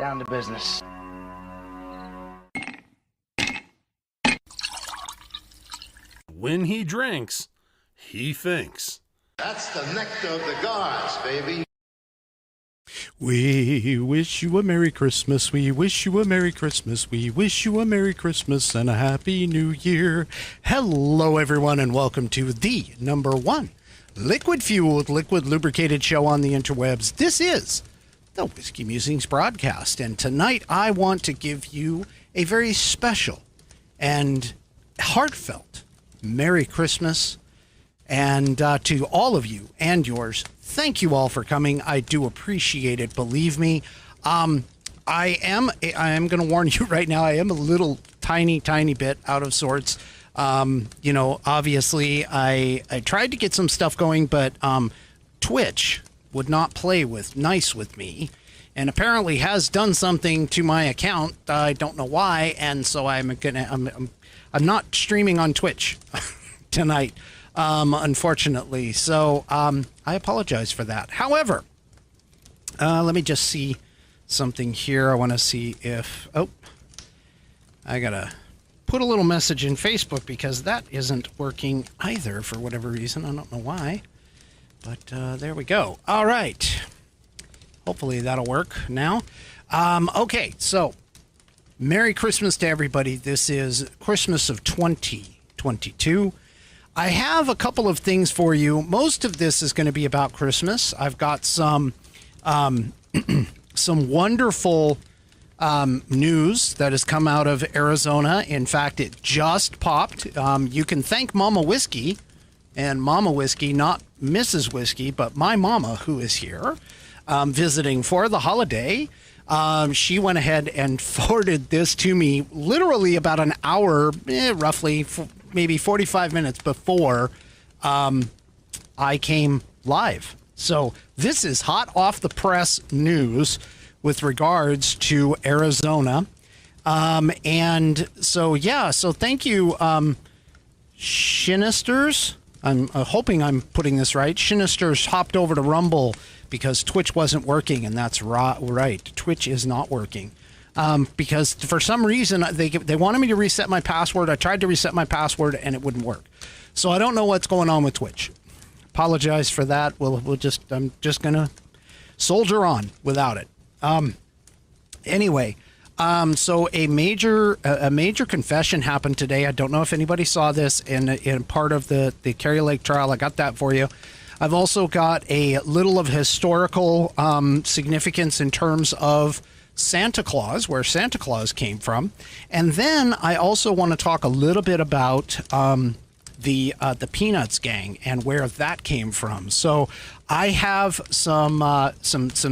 down to business. When he drinks, he thinks. That's the nectar of the gods, baby. We wish you a Merry Christmas. We wish you a Merry Christmas. We wish you a Merry Christmas and a Happy New Year. Hello, everyone, and welcome to the #1 liquid-fueled, liquid-lubricated show on the interwebs. This is the Whiskey Musings Broadcast, and tonight I want to give you a very special and heartfelt Merry Christmas. And to all of you and yours, thank you all for coming. I do appreciate it. Believe me. I am going to warn you right now. I am a little tiny bit out of sorts. Obviously I tried to get some stuff going, but Twitch would not play nice with me, and apparently has done something to my account. I don't know why, and so I'm not streaming on Twitch tonight. Unfortunately. So, I apologize for that. However, let me just see something here. I want to see if, I gotta put a little message in Facebook because that isn't working either for whatever reason. I don't know why, but, there we go. All right. Hopefully that'll work now. Okay. So Merry Christmas to everybody. This is Christmas of 2022. I have a couple of things for you. Most of this is going to be about Christmas. I've got some some wonderful news that has come out of Arizona. In fact, it just popped. You can thank Mama Whiskey, and Mama Whiskey, not Mrs. Whiskey, but my mama, who is here visiting for the holiday. She went ahead and forwarded this to me literally about an hour, roughly, maybe 45 minutes before I came live. So this is hot off the press news with regards to Arizona. And so, yeah, so thank you, Shinisters. I'm hoping I'm putting this right. Shinisters hopped over to Rumble because Twitch wasn't working, and that's right. Twitch is not working. Because for some reason they wanted me to reset my password. I tried to reset my password and it wouldn't work. So I don't know what's going on with Twitch. Apologize for that. I'm just gonna soldier on without it. Anyway, so a major confession happened today. I don't know if anybody saw this in part of the Kerry Lake trial. I got that for you. I've also got a little of historical significance in terms of Santa Claus, where Santa Claus came from. And then I also want to talk a little bit about the Peanuts gang and where that came from. So I have some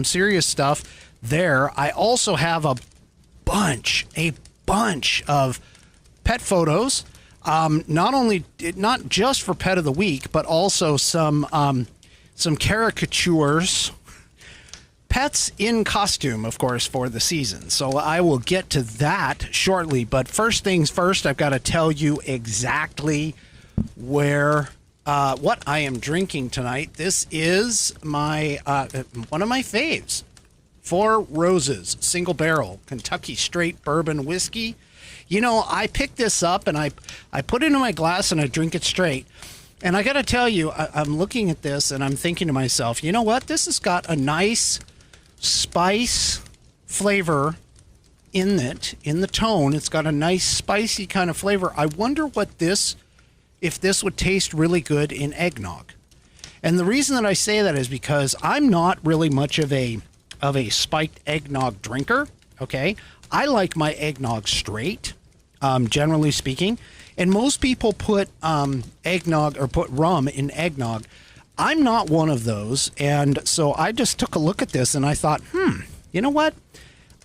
serious stuff there. I also have a bunch of pet photos. Not just for Pet of the Week, but also some caricatures, pets in costume, of course, for the season. So I will get to that shortly. But first things first, I've got to tell you exactly what I am drinking tonight. This is my one of my faves, Four Roses Single Barrel Kentucky Straight Bourbon Whiskey. You know, I picked this up and I put it in my glass and I drink it straight. And I got to tell you, I'm looking at this and I'm thinking to myself, you know what? This has got a nice spice flavor in it, in the tone. It's got a nice spicy kind of flavor. I wonder if this would taste really good in eggnog. And the reason that I say that is because I'm not really much of a spiked eggnog drinker. Okay. I like my eggnog straight, generally speaking, and most people put eggnog or put rum in eggnog. I'm not one of those, and so I just took a look at this and I thought, you know what?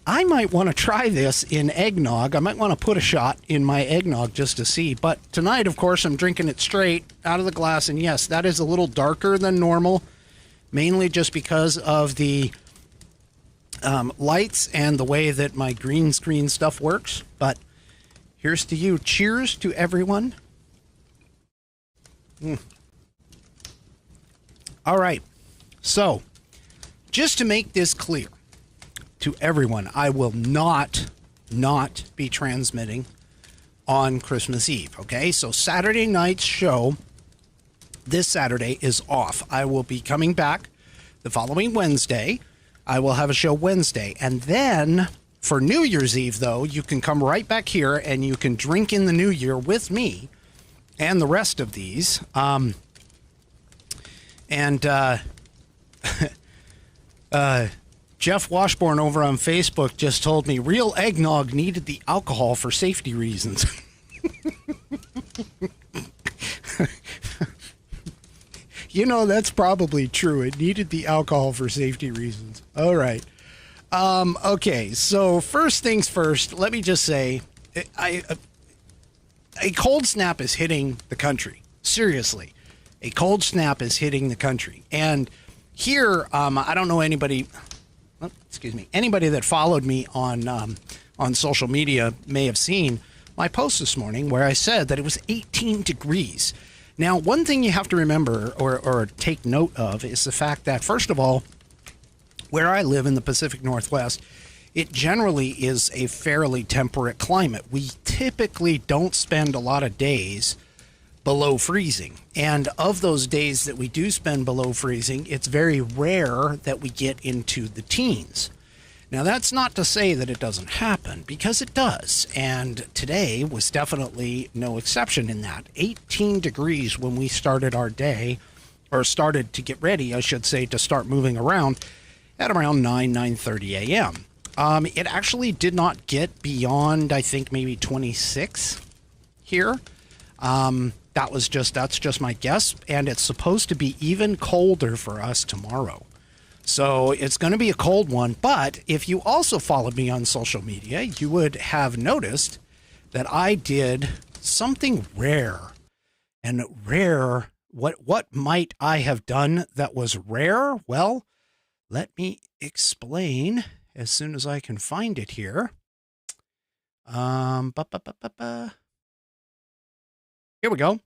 I might want to try this in eggnog. I might want to put a shot in my eggnog just to see. But tonight, of course, I'm drinking it straight out of the glass, and yes, that is a little darker than normal, mainly just because of the lights and the way that my green screen stuff works. But here's to you. Cheers to everyone. All right. So just to make this clear, to everyone, I will not be transmitting on Christmas Eve. Okay, so Saturday night's show this Saturday is off. I will be coming back the following Wednesday. I will have a show Wednesday, and then for New Year's Eve, though, you can come right back here and you can drink in the new year with me and the rest of these. Jeff Washburn over on Facebook just told me real eggnog needed the alcohol for safety reasons. You know, that's probably true. It needed the alcohol for safety reasons. All right. Okay, so first things first, let me just say, a cold snap is hitting the country. Seriously. A cold snap is hitting the country. And here, I don't know anybody that followed me on social media may have seen my post this morning where I said that it was 18 degrees. Now, one thing you have to remember or take note of is the fact that, first of all, where I live in the Pacific Northwest, it generally is a fairly temperate climate. We typically don't spend a lot of days below freezing. And of those days that we do spend below freezing, it's very rare that we get into the teens. Now, that's not to say that it doesn't happen, because it does. And today was definitely no exception in that. 18 degrees when we started our day, or started to get ready, I should say, to start moving around at around 9:30 a.m. It actually did not get beyond, I think, maybe 26 here. That's just my guess. And it's supposed to be even colder for us tomorrow. So it's going to be a cold one. But if you also followed me on social media, you would have noticed that I did something rare. And rare, what might I have done that was rare? Well, let me explain as soon as I can find it here. Here we go.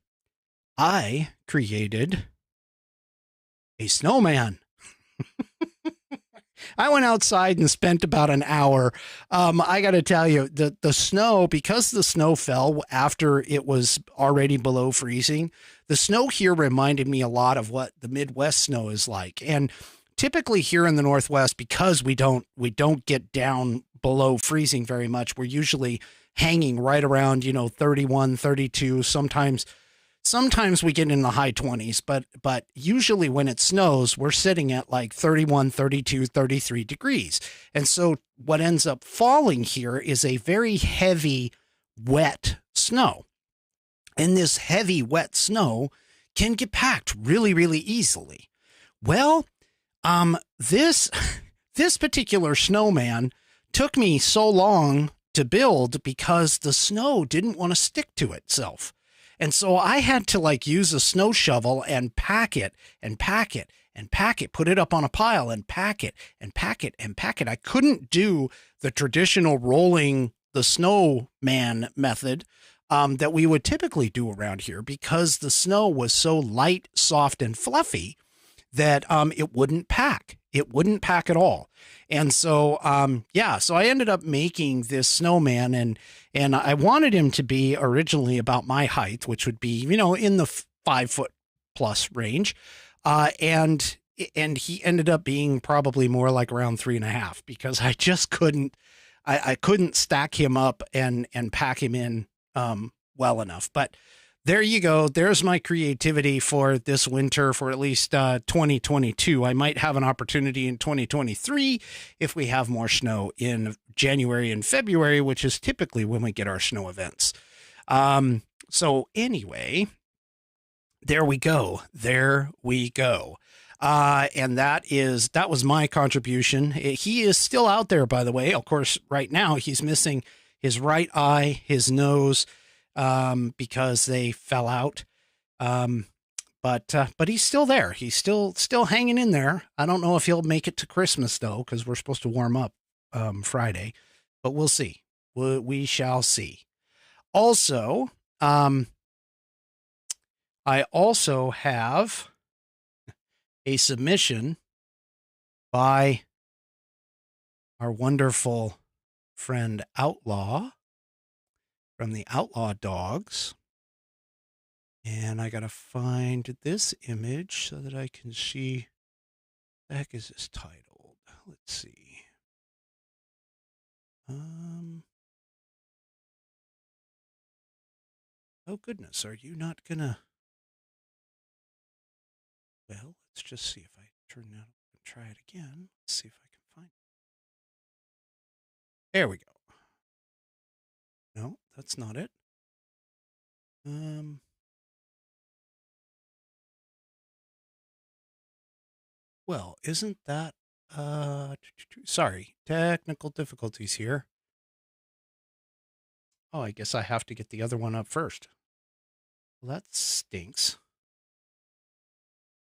I created a snowman. I went outside and spent about an hour. I got to tell you, the snow, because the snow fell after it was already below freezing, the snow here reminded me a lot of what the Midwest snow is like. And typically here in the Northwest, because we don't get down below freezing very much, we're usually hanging right around, 31, 32, Sometimes we get in the high 20s, but usually when it snows, we're sitting at like 31, 32, 33 degrees. And so what ends up falling here is a very heavy, wet snow. And this heavy, wet snow can get packed really, really easily. Well, this particular snowman took me so long to build because the snow didn't want to stick to itself. And so I had to use a snow shovel and pack it and pack it and pack it, put it up on a pile and pack it and pack it and pack it. I couldn't do the traditional rolling the snowman method that we would typically do around here because the snow was so light, soft, and fluffy that it wouldn't pack. It wouldn't pack at all. And so, so I ended up making this snowman and I wanted him to be originally about my height, which would be, in the 5 foot plus range. And he ended up being probably more like around 3.5 because I just couldn't stack him up and pack him in, well enough. But there you go. There's my creativity for this winter for at least 2022. I might have an opportunity in 2023 if we have more snow in January and February, which is typically when we get our snow events. So anyway, there we go. There we go. And that was my contribution. He is still out there, by the way. Of course, right now he's missing his right eye, his nose, because they fell out. But he's still there. He's still hanging in there. I don't know if he'll make it to Christmas though, because we're supposed to warm up, Friday, but we'll see. We shall see. Also, I also have a submission by our wonderful friend Outlaw from the Outlaw Dogs. And I got to find this image so that I can see. What the heck is this titled? Let's see. Oh goodness, are you not gonna? Well, let's just see if I turn that up and try it again. Let's see if I can find it. There we go. No, that's not it. Well, isn't that, sorry, technical difficulties here. Oh, I guess I have to get the other one up first. Well, that stinks.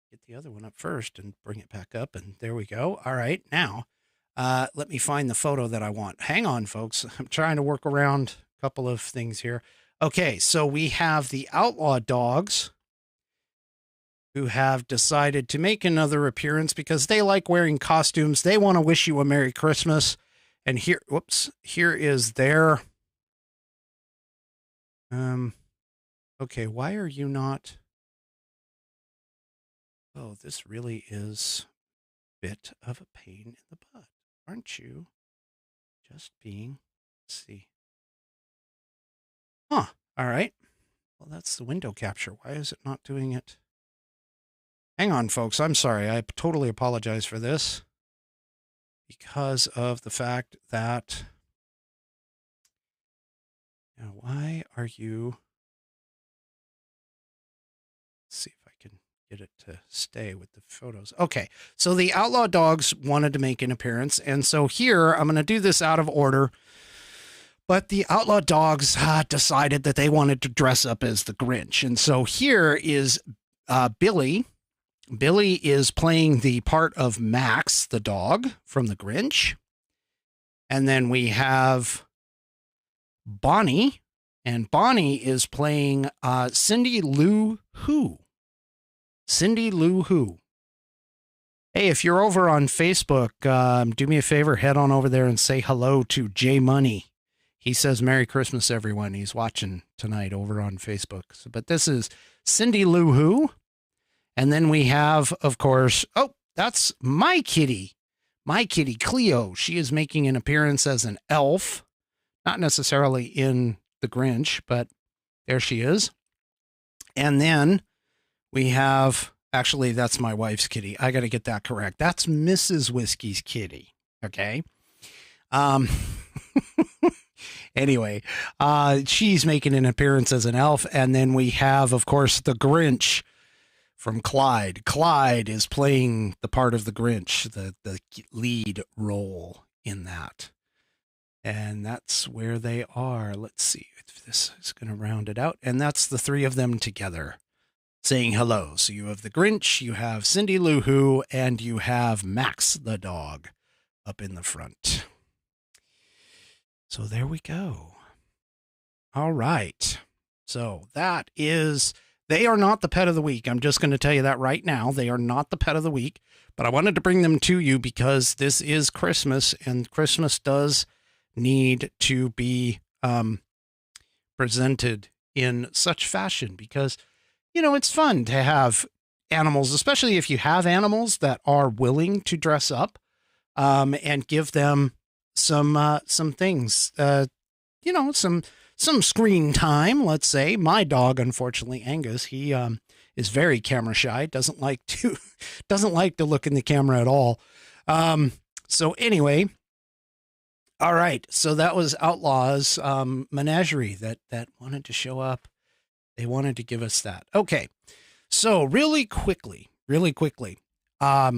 Get the other one up first and bring it back up, and there we go. All right, now, let me find the photo that I want. Hang on, folks. I'm trying to work around a couple of things here. Okay, so we have the Outlaw Dogs, who have decided to make another appearance because they like wearing costumes. They want to wish you a Merry Christmas. And here, whoops, here is their, okay, why are you not, oh, this really is a bit of a pain in the butt, aren't you? Just being, let's see. Huh, all right. Well, that's the window capture. Why is it not doing it? Hang on, folks. I'm sorry. I totally apologize for this because of the fact that, you know, why are you, let's see if I can get it to stay with the photos. Okay, so the Outlaw Dogs wanted to make an appearance, and so here, I'm going to do this out of order, but the Outlaw Dogs decided that they wanted to dress up as the Grinch, and so here is Billy. Billy is playing the part of Max, the dog from the Grinch. And then we have Bonnie, and Bonnie is playing Cindy Lou Who. Cindy Lou Who. Hey, if you're over on Facebook, do me a favor, head on over there and say hello to Jay Money. He says, Merry Christmas, everyone. He's watching tonight over on Facebook. So, but this is Cindy Lou Who. And then we have, of course, oh, that's my kitty Cleo. She is making an appearance as an elf, not necessarily in the Grinch, but there she is. And then we have, actually, that's my wife's kitty. I got to get that correct. That's Mrs. Whiskey's kitty. Okay. Anyway, she's making an appearance as an elf. And then we have, of course, the Grinch from Clyde. Clyde is playing the part of the Grinch, the lead role in that. And that's where they are. Let's see if this is going to round it out. And that's the three of them together saying hello. So you have the Grinch, you have Cindy Lou Who, and you have Max the dog up in the front. So there we go. All right. So that is... They are not the pet of the week. I'm just going to tell you that right now. They are not the pet of the week, but I wanted to bring them to you because this is Christmas, and Christmas does need to be presented in such fashion because, you know, it's fun to have animals, especially if you have animals that are willing to dress up and give them some things, you know, some screen time, let's say. My dog, unfortunately, Angus, he is very camera shy, doesn't like to look in the camera at all. So anyway, all right. So that was Outlaw's menagerie that wanted to show up. They wanted to give us that. Okay. So really quickly, I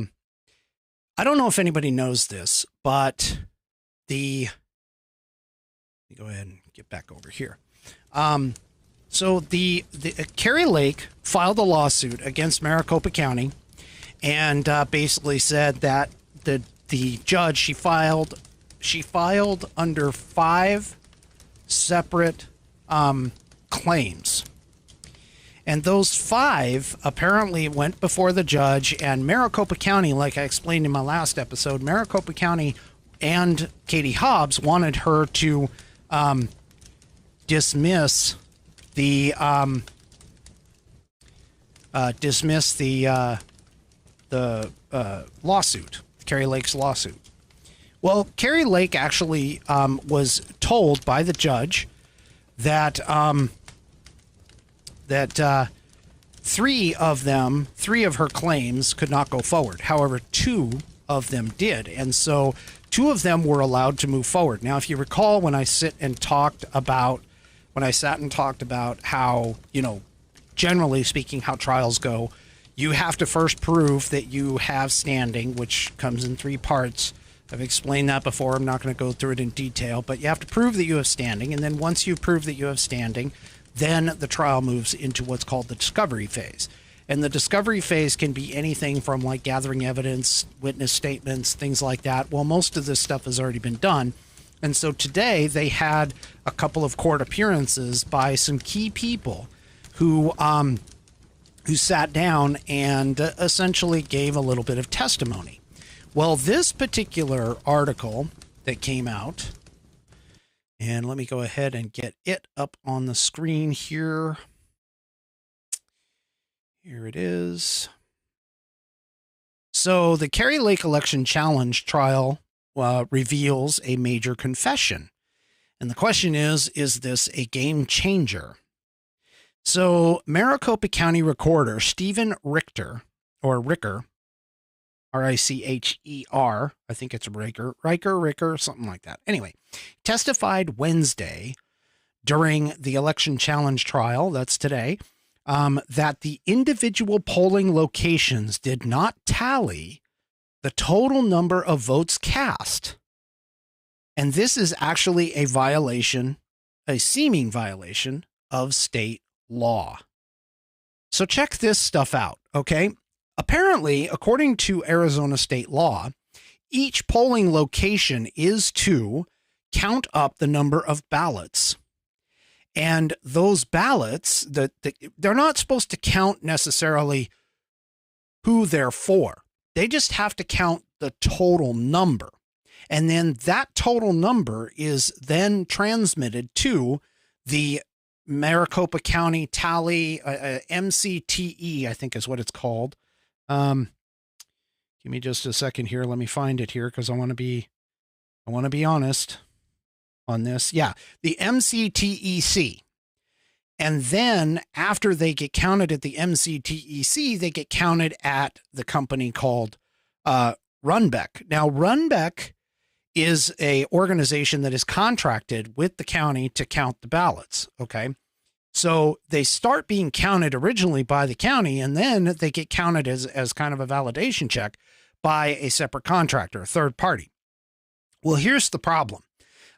don't know if anybody knows this, but let me go ahead and get back over here. So the Carrie Lake filed a lawsuit against Maricopa County, and basically said that the judge she filed under 5 separate claims, and those 5 apparently went before the judge. And Maricopa County, like I explained in my last episode, Maricopa County and Katie Hobbs wanted her to dismiss the lawsuit, Kari Lake's lawsuit. Well, Kari Lake actually was told by the judge that three of her claims could not go forward. However, two of them did, and so two of them were allowed to move forward. Now, if you recall, when I sat and talked about how, generally speaking, how trials go, you have to first prove that you have standing, which comes in three parts. I've explained that before. I'm not going to go through it in detail, but you have to prove that you have standing. And then once you prove that you have standing, then the trial moves into what's called the discovery phase. And the discovery phase can be anything from like gathering evidence, witness statements, things like that. Well, most of this stuff has already been done. And so today they had a couple of court appearances by some key people who sat down and essentially gave a little bit of testimony. Well, this particular article that came out, and let me go ahead and get it up on the screen here. Here it is. So the Kari Lake election challenge trial reveals a major confession. And the question is this a game changer? So Maricopa County Recorder Stephen Richter, R-I-C-H-E-R, I think it's Riker, something like that. Anyway, testified Wednesday during the election challenge trial, that's today, that the individual polling locations did not tally the total number of votes cast. And this is actually a violation, a seeming violation of state law. So check this stuff out, okay? Apparently, according to Arizona state law, each polling location is to count up the number of ballots. And those ballots, they're not supposed to count necessarily who they're for. They just have to count the total number. And then that total number is then transmitted to the Maricopa County Tally, MCTE, I think is what it's called. Give me just a second here. Let me find it here because I want to be honest on this. Yeah, the MCTEC. And then after they get counted at the MCTEC, they get counted at the company called Runbeck. Now, Runbeck is a organization that is contracted with the county to count the ballots. Okay. So they start being counted originally by the county, and then they get counted as kind of a validation check by a separate contractor, a third party. Well, here's the problem.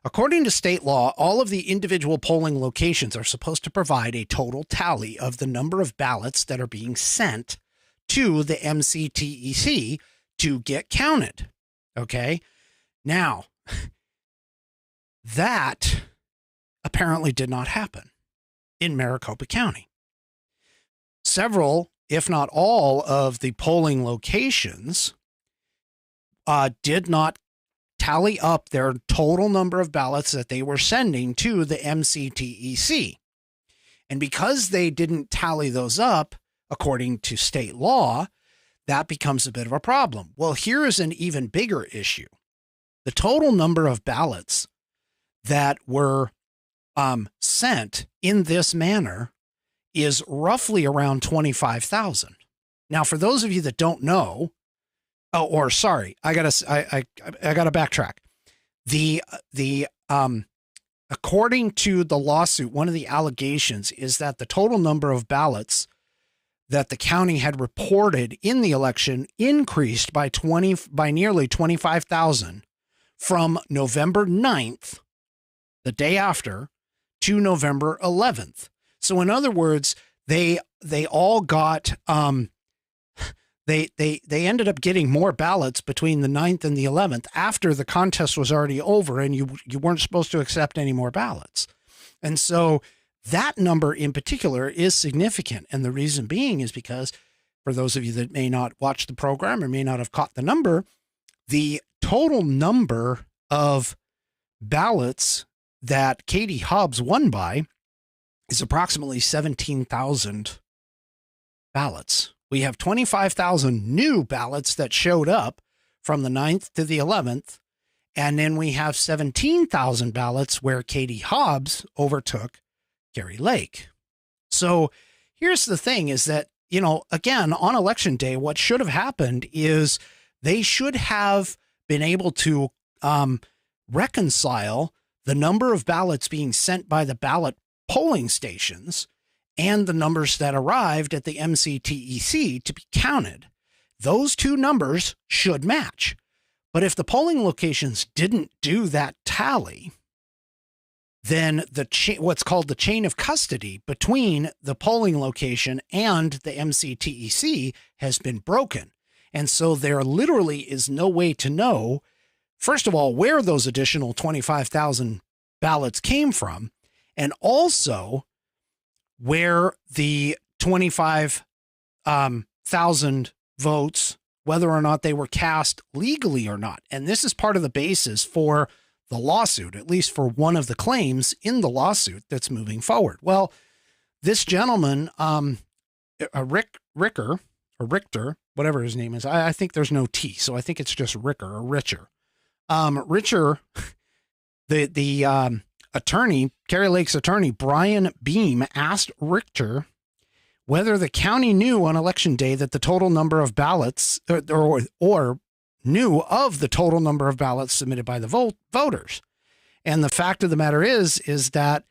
According to state law, all of the individual polling locations are supposed to provide a total tally of the number of ballots that are being sent to the MCTEC to get counted. Okay. Now, that apparently did not happen in Maricopa County. Several, if not all, of the polling locations did not tally up their total number of ballots that they were sending to the MCTEC. And because they didn't tally those up, according to state law, that becomes a bit of a problem. Well, here is an even bigger issue. The total number of ballots that were sent in this manner is roughly around 25,000. Now, for those of you that don't know, I gotta backtrack. According to the lawsuit, one of the allegations is that the total number of ballots that the county had reported in the election increased by nearly 25,000 from November 9th, the day after, to November 11th. So in other words, they all got they ended up getting more ballots between the 9th and the 11th after the contest was already over, and you weren't supposed to accept any more ballots. And so that number in particular is significant. And the reason being is because, for those of you that may not watch the program or may not have caught the number, the total number of ballots that Katie Hobbs won by is approximately 17,000 ballots. We have 25,000 new ballots that showed up from the 9th to the 11th. And then we have 17,000 ballots where Katie Hobbs overtook Kari Lake. So here's the thing is that, you know, again, on election day, what should have happened is they should have been able to reconcile the number of ballots being sent by the ballot polling stations and the numbers that arrived at the MCTEC to be counted. Those two numbers should match. But if the polling locations didn't do that tally, then what's called the chain of custody between the polling location and the MCTEC has been broken. And so there literally is no way to know, first of all, where those additional 25,000 ballots came from, and also where the 25,000 votes, whether or not they were cast legally or not. And this is part of the basis for the lawsuit, at least for one of the claims in the lawsuit that's moving forward. Well, this gentleman, Richter, whatever his name is, I think there's no T, so I think it's just Ricker or Richer. Richer, the attorney, Kari Lake's attorney, Brian Beam, asked Richter whether the county knew on election day that the total number of ballots or knew of the total number of ballots submitted by the voters. And the fact of the matter is that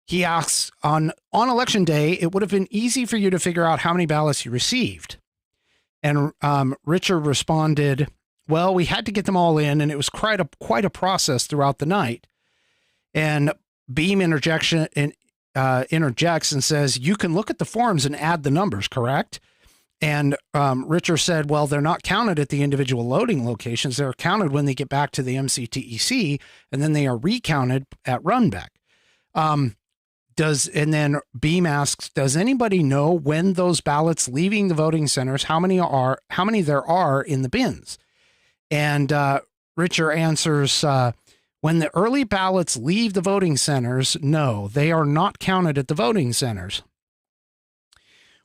he asks on election day, it would have been easy for you to figure out how many ballots you received. And Richard responded, well, we had to get them all in, and it was quite a process throughout the night. And Beam interjects and says, you can look at the forms and add the numbers, correct? And Richard said, well, they're not counted at the individual loading locations. They're counted when they get back to the MCTEC, and then they are recounted at Runback. And then Beam asks, does anybody know when those ballots leaving the voting centers, how many there are in the bins? And Richard answers, when the early ballots leave the voting centers, no, they are not counted at the voting centers.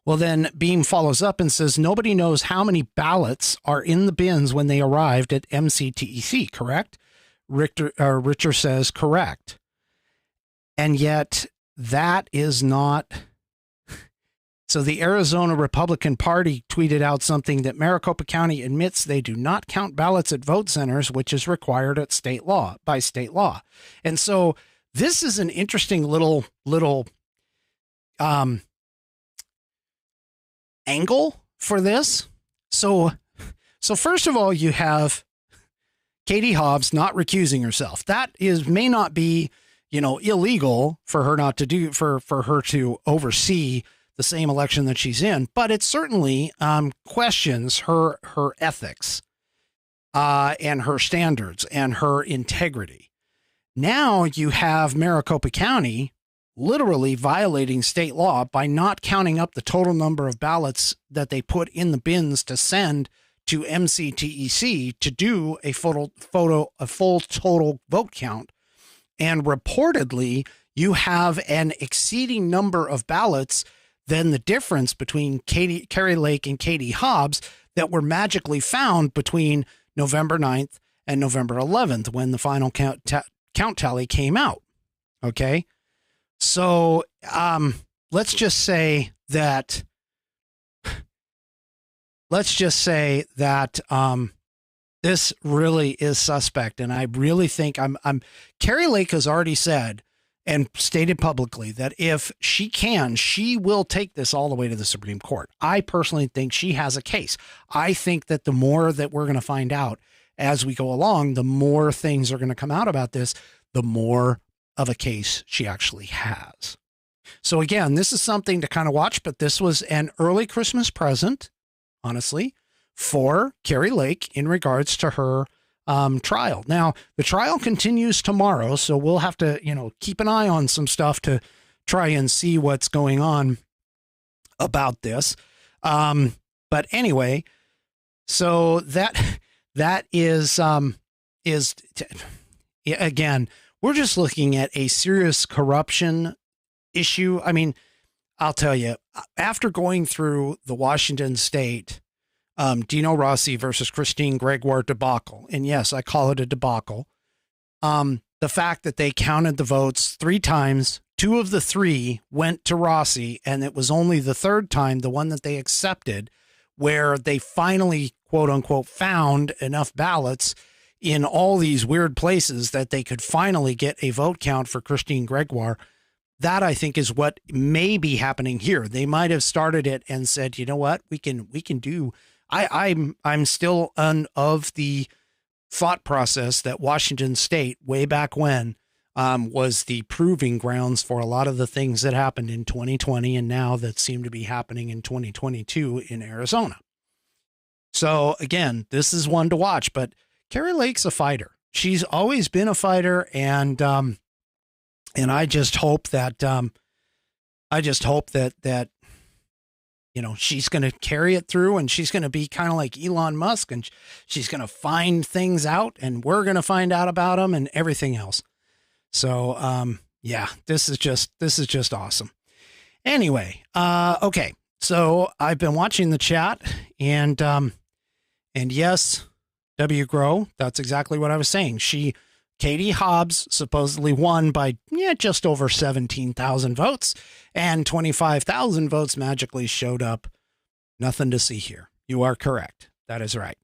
Well, then Beam follows up and says, nobody knows how many ballots are in the bins when they arrived at MCTEC, correct? Richard says, correct. And yet that is not. So the Arizona Republican Party tweeted out something that Maricopa County admits they do not count ballots at vote centers, which is required at by state law. And so this is an interesting little angle for this. So first of all, you have Katie Hobbs not recusing herself. That may not be, illegal for her not to do, for her to oversee the same election that she's in, but it certainly questions her ethics and her standards and her integrity. Now you have Maricopa County literally violating state law by not counting up the total number of ballots that they put in the bins to send to MCTEC to do a full total vote count. And reportedly, you have an exceeding number of ballots than the difference between Kari Lake and Katie Hobbs that were magically found between November 9th and November 11th when the final count tally came out. Okay. So let's just say that this really is suspect, and I really think Kari Lake has already said and stated publicly that if she can, she will take this all the way to the Supreme Court. I personally think she has a case. I think that the more that we're going to find out as we go along, the more things are going to come out about this, the more of a case she actually has. So again, this is something to kind of watch, but this was an early Christmas present, honestly, for Kari Lake in regards to her trial. Now, the trial continues tomorrow, so we'll have to, keep an eye on some stuff to try and see what's going on about this. But anyway, so that is Again, we're just looking at a serious corruption issue. I mean, I'll tell you, after going through the Washington State Dino Rossi versus Christine Gregoire debacle, and yes, I call it a debacle, the fact that they counted the votes 3 times, 2 of the 3 went to Rossi, and it was only the 3rd time, the one that they accepted, where they finally, quote unquote, found enough ballots in all these weird places that they could finally get a vote count for Christine Gregoire. That, I think, is what may be happening here. They might have started it and said, you know what, we can do. I'm still of the thought process that Washington State, way back when, was the proving grounds for a lot of the things that happened in 2020 and now that seem to be happening in 2022 in Arizona. So again, this is one to watch, but Kari Lake's a fighter. She's always been a fighter, and I just hope that you know, she's going to carry it through, and she's going to be kind of like Elon Musk, and she's going to find things out, and we're going to find out about them and everything else. So, yeah, this is just awesome. Anyway, okay. So I've been watching the chat, and yes, W. Grow, that's exactly what I was saying. Katie Hobbs supposedly won by just over 17,000 votes, and 25,000 votes magically showed up. Nothing to see here. You are correct. That is right.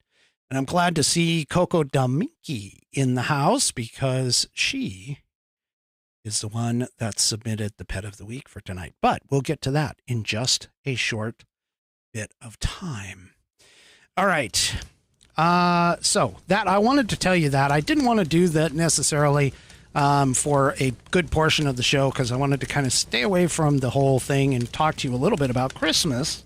And I'm glad to see Coco Daminki in the house, because she is the one that submitted the pet of the week for tonight. But we'll get to that in just a short bit of time. All right. So that I wanted to tell you that I didn't want to do that necessarily for a good portion of the show, because I wanted to kind of stay away from the whole thing and talk to you a little bit about Christmas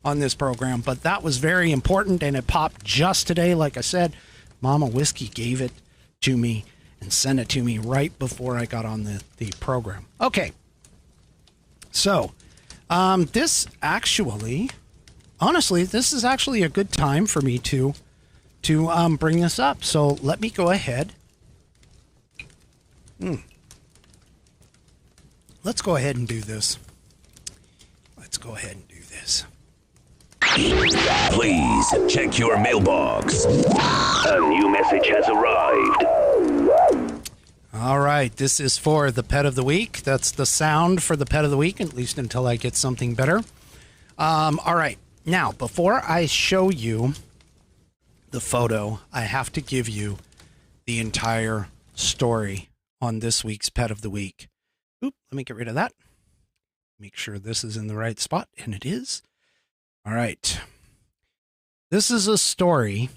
on this program. But that was very important, and it popped just today. Like I said, Mama Whiskey gave it to me and sent it to me right before I got on the program. Okay. So this actually, honestly, this is actually a good time for me to bring this up. So let me go ahead. Let's go ahead and do this. Please check your mailbox. A new message has arrived. All right. This is for the pet of the week. That's the sound for the pet of the week, at least until I get something better. All right. Now, before I show you the photo, I have to give you the entire story on this week's pet of the week. Oop, let me get rid of that. Make sure this is in the right spot, and it is. All right. This is a story.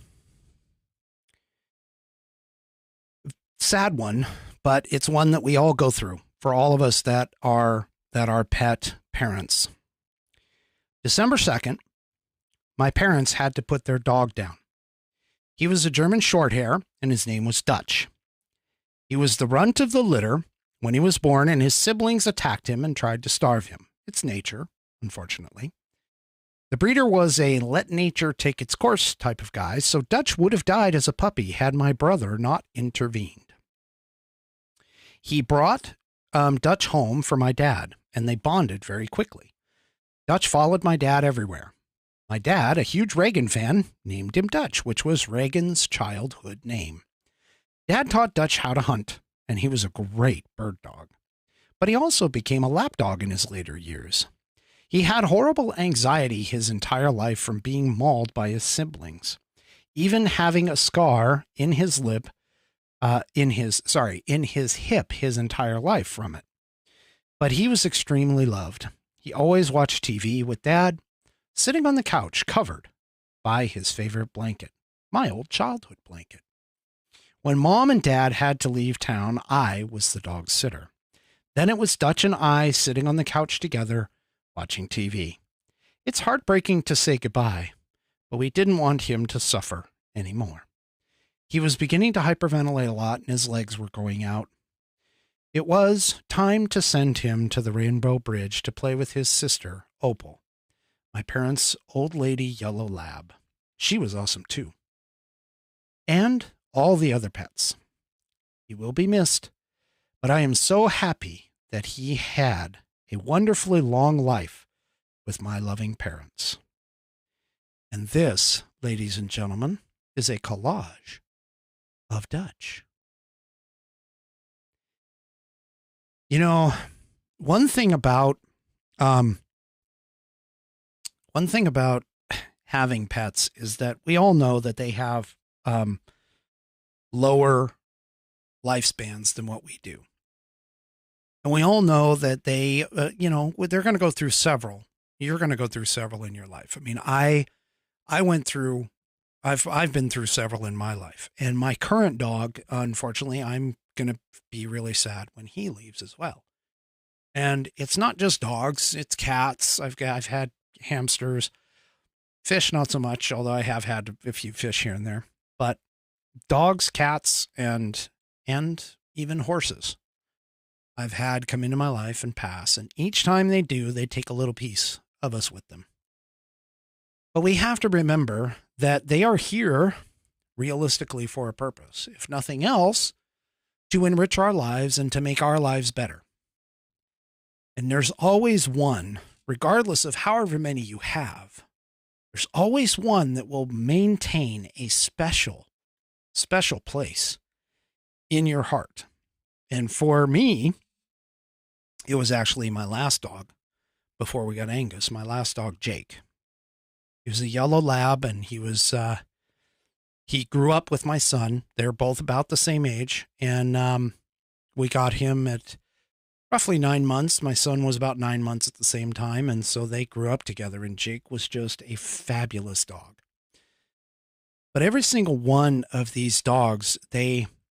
Sad one, but it's one that we all go through, for all of us that are pet parents. December 2nd, my parents had to put their dog down. He was a German Shorthair, and his name was Dutch. He was the runt of the litter when he was born, and his siblings attacked him and tried to starve him. It's nature, unfortunately. The breeder was a let nature take its course type of guy, so Dutch would have died as a puppy had my brother not intervened. He brought Dutch home for my dad, and they bonded very quickly. Dutch followed my dad everywhere. My dad, a huge Reagan fan, named him Dutch, which was Reagan's childhood name. Dad taught Dutch how to hunt, and he was a great bird dog. But he also became a lapdog in his later years. He had horrible anxiety his entire life from being mauled by his siblings, even having a scar in his lip, in his hip his entire life from it. But he was extremely loved. He always watched TV with Dad, sitting on the couch covered by his favorite blanket, my old childhood blanket. When Mom and Dad had to leave town, I was the dog's sitter. Then it was Dutch and I sitting on the couch together, watching TV. It's heartbreaking to say goodbye, but we didn't want him to suffer anymore. He was beginning to hyperventilate a lot, and his legs were going out. It was time to send him to the Rainbow Bridge to play with his sister, Opal, my parents' old lady yellow lab. She was awesome too. And all the other pets. He will be missed, but I am so happy that he had a wonderfully long life with my loving parents. And this, ladies and gentlemen, is a collage of Dutch. You know, one thing about having pets is that we all know that they have lower lifespans than what we do. And we all know that they, they're going to go through several. You're going to go through several in your life. I mean, I've been through several in my life. And my current dog, unfortunately, I'm going to be really sad when he leaves as well. And it's not just dogs, it's cats. I've had hamsters, fish, not so much, although I have had a few fish here and there, but dogs, cats, and even horses I've had come into my life and pass. And each time they do, they take a little piece of us with them. But we have to remember that they are here realistically for a purpose, if nothing else, to enrich our lives and to make our lives better. And there's always one, regardless of however many you have, there's always one that will maintain a special place in your heart. And for me, it was actually my last dog before we got Angus, my last dog, Jake. He was a yellow lab, and he grew up with my son. They're both about the same age. And we got him at roughly 9 months. My son was about 9 months at the same time. And so they grew up together, and Jake was just a fabulous dog. But every single one of these dogs,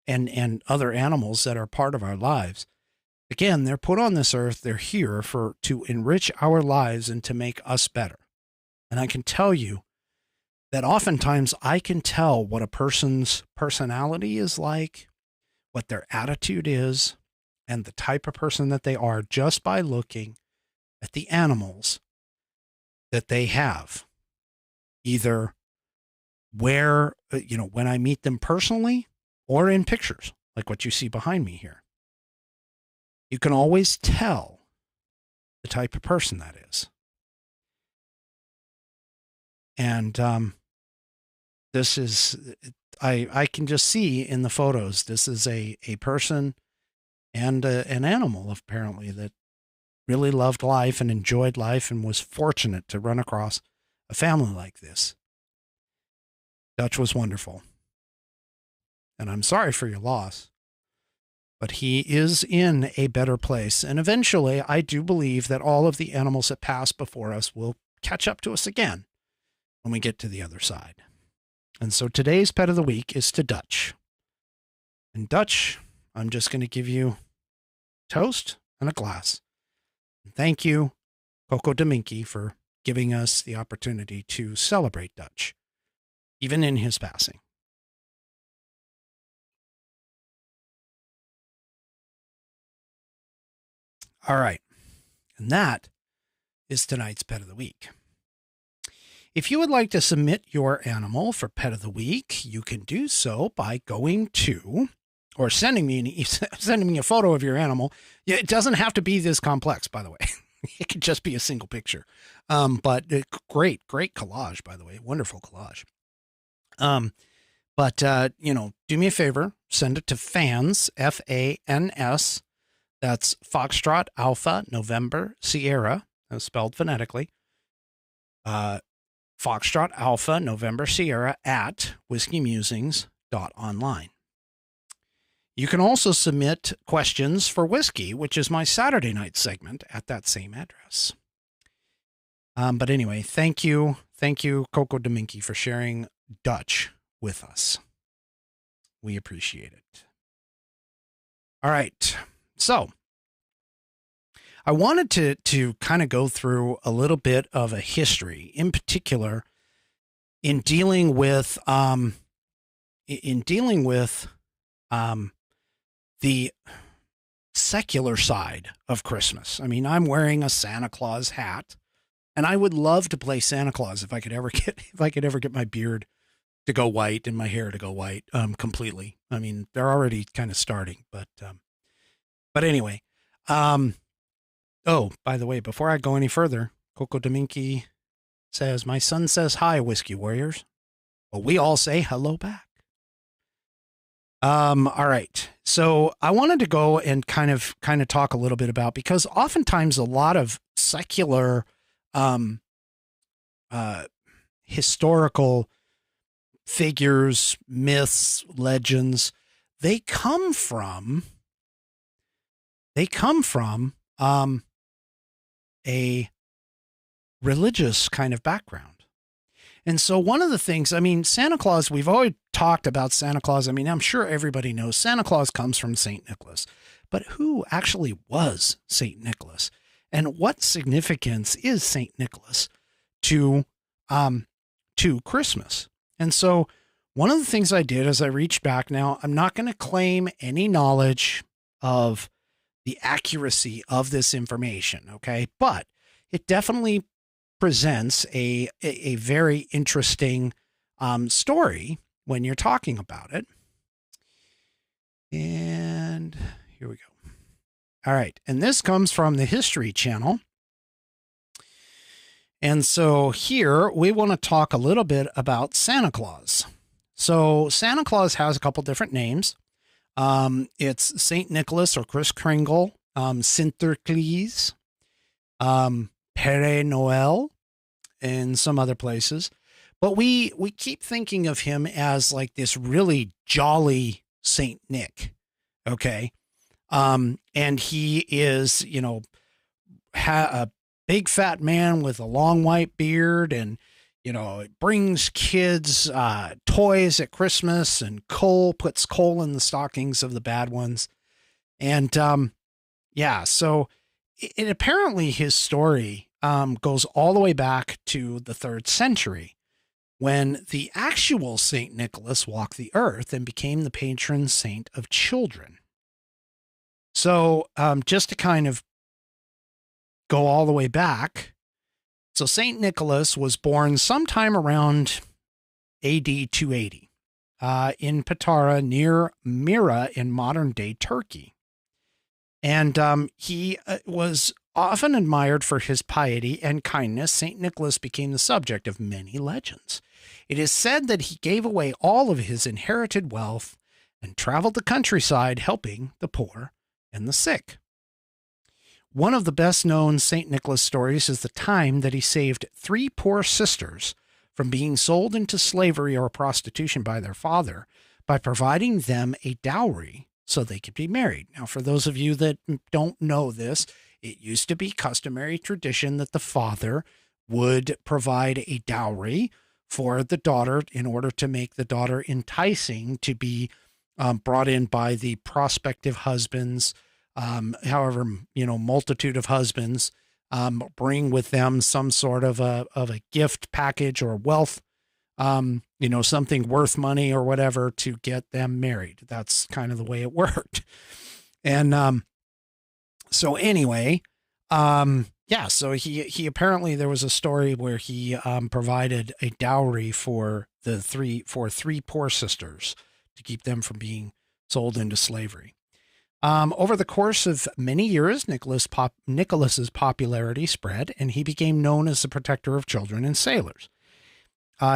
and other animals that are part of our lives, again, they're put on this earth. They're here to enrich our lives and to make us better. And I can tell you that oftentimes I can tell what a person's personality is like, what their attitude is, and the type of person that they are just by looking at the animals that they have. Either when I meet them personally or in pictures, like what you see behind me here. You can always tell the type of person that is. And this is, I can just see in the photos, this is a person and an animal, apparently, that really loved life and enjoyed life and was fortunate to run across a family like this. Dutch was wonderful. And I'm sorry for your loss, but he is in a better place. And eventually, I do believe that all of the animals that passed before us will catch up to us again when we get to the other side. And so today's pet of the week is to Dutch. And Dutch, I'm just going to give you toast and a glass. And thank you, Coco Dominky, for giving us the opportunity to celebrate Dutch, even in his passing. All right. And that is tonight's pet of the week. If you would like to submit your animal for pet of the week, you can do so by going to, or sending me a photo of your animal. It doesn't have to be this complex, by the way. It could just be a single picture. But great collage, by the way. Wonderful collage. Do me a favor, send it to fans, FANS. That's Foxtrot Alpha November Sierra, spelled phonetically. Foxtrot Alpha November Sierra at whiskeymusings.online. You can also submit questions for Whiskey, which is my Saturday night segment, at that same address. But anyway, thank you, Coco Dominky, for sharing Dutch with us. We appreciate it. All right. So I wanted to kind of go through a little bit of a history, in particular in dealing with the secular side of Christmas. I mean, I'm wearing a Santa Claus hat, and I would love to play Santa Claus if I could ever get my beard to go white and my hair to go white completely. I mean, they're already kind of starting, but anyway. Oh, by the way, before I go any further, Coco Dominki says, my son says hi, Whiskey Warriors. Well, we all say hello back. All right. So I wanted to go and kind of talk a little bit about, because oftentimes a lot of secular, historical figures, myths, legends, they come from a religious kind of background. And so one of the things, I mean, Santa Claus, we've always talked about Santa Claus. I mean, I'm sure everybody knows Santa Claus comes from St. Nicholas, but who actually was St. Nicholas? And what significance is St. Nicholas to Christmas? And so one of the things I did is I reached back. Now, I'm not going to claim any knowledge of the accuracy of this information, okay? But it definitely presents a very interesting story when you're talking about it. And here we go. All right. And this comes from the History Channel. And so here we want to talk a little bit about Santa Claus. So Santa Claus has a couple different names. It's St. Nicholas or Kris Kringle, Sinterklaas, Père Noël, and some other places. But we keep thinking of him as like this really jolly Saint Nick. Okay. And he is, you know, a big fat man with a long white beard, and, you know, brings kids toys at Christmas, and puts coal in the stockings of the bad ones. And yeah, so it apparently his story goes all the way back to the 3rd century, when the actual St. Nicholas walked the earth and became the patron saint of children. So just to kind of go all the way back, so St. Nicholas was born sometime around AD 280 in Patara near Myra in modern-day Turkey. And he was often admired for his piety and kindness. St. Nicholas became the subject of many legends. It is said that he gave away all of his inherited wealth and traveled the countryside helping the poor and the sick. One of the best-known St. Nicholas stories is the time that he saved 3 poor sisters from being sold into slavery or prostitution by their father by providing them a dowry so they could be married. Now, for those of you that don't know this, it used to be customary tradition that the father would provide a dowry for the daughter in order to make the daughter enticing to be brought in by the prospective husbands. However, you know, multitude of husbands bring with them some sort of a gift package or wealth, you know, something worth money or whatever to get them married. That's kind of the way it worked. And so anyway, yeah, so he apparently, there was a story where he provided a dowry for 3 poor sisters to keep them from being sold into slavery. Over the course of many years, Nicholas's popularity spread, and he became known as the protector of children and sailors.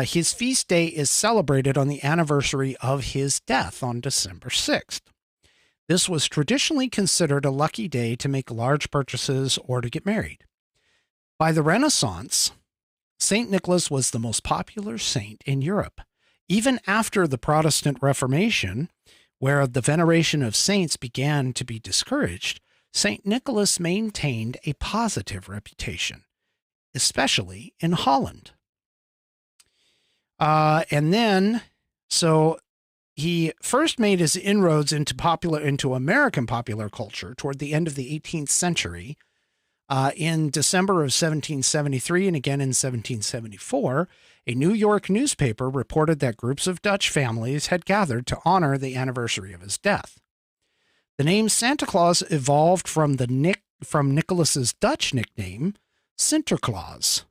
His feast day is celebrated on the anniversary of his death on December 6th. This was traditionally considered a lucky day to make large purchases or to get married. By the Renaissance, St. Nicholas was the most popular saint in Europe. Even after the Protestant Reformation, where the veneration of saints began to be discouraged, St. Nicholas maintained a positive reputation, especially in Holland. And then, so he first made his inroads into American popular culture toward the end of the 18th century. In December of 1773 and again in 1774, a New York newspaper reported that groups of Dutch families had gathered to honor the anniversary of his death. The name Santa Claus evolved from Nicholas's Dutch nickname, Sinterklaas,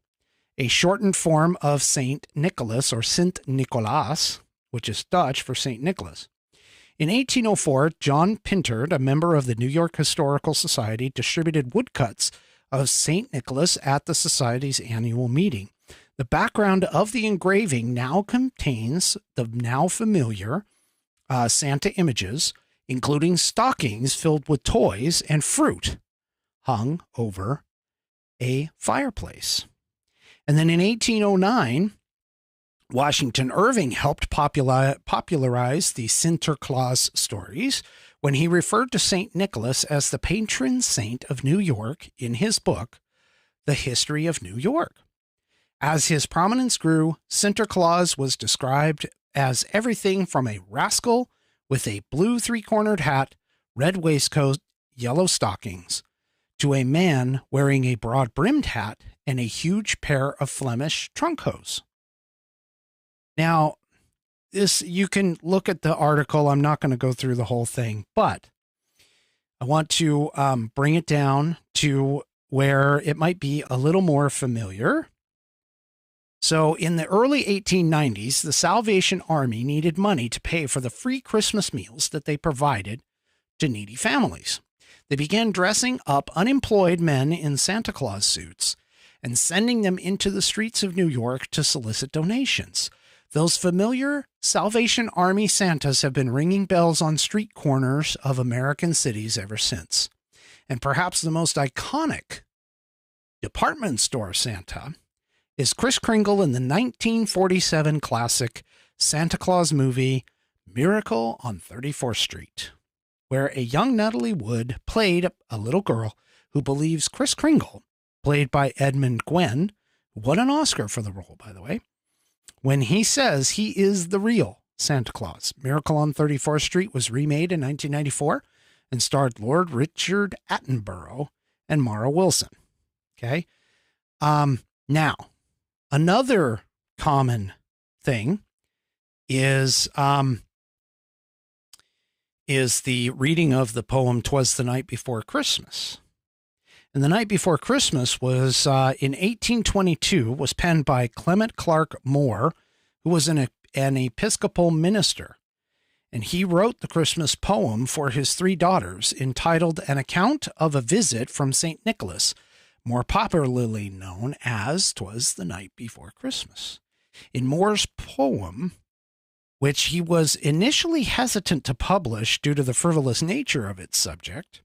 a shortened form of Saint Nicholas or Sint Nicolaas, which is Dutch for Saint Nicholas. In 1804, John Pintard, a member of the New York Historical Society, distributed woodcuts of Saint Nicholas at the Society's annual meeting. The background of the engraving now contains the now familiar Santa images, including stockings filled with toys and fruit hung over a fireplace. And then in 1809, Washington Irving helped popularize the Sinterklaas stories when he referred to St. Nicholas as the patron saint of New York in his book, The History of New York. As his prominence grew, Sinterklaas was described as everything from a rascal with a blue three-cornered hat, red waistcoat, yellow stockings, to a man wearing a broad-brimmed hat and a huge pair of Flemish trunk hose. Now, you can look at the article. I'm not going to go through the whole thing, but I want to bring it down to where it might be a little more familiar. So in the early 1890s, the Salvation Army needed money to pay for the free Christmas meals that they provided to needy families. They began dressing up unemployed men in Santa Claus suits and sending them into the streets of New York to solicit donations. Those familiar Salvation Army Santas have been ringing bells on street corners of American cities ever since. And perhaps the most iconic department store Santa is Kris Kringle in the 1947 classic Santa Claus movie Miracle on 34th Street, where a young Natalie Wood played a little girl who believes Kris Kringle, played by Edmund Gwenn, who won an Oscar for the role, by the way, when he says he is the real Santa Claus. Miracle on 34th Street was remade in 1994 and starred Lord Richard Attenborough and Mara Wilson. Okay. Now, another common thing is the reading of the poem "'Twas the Night Before Christmas." And "The Night Before Christmas" was in 1822, was penned by Clement Clark Moore, who was an Episcopal minister. And he wrote the Christmas poem for his three daughters, entitled An Account of a Visit from St. Nicholas, more popularly known as "'Twas the Night Before Christmas." In Moore's poem, which he was initially hesitant to publish due to the frivolous nature of its subject,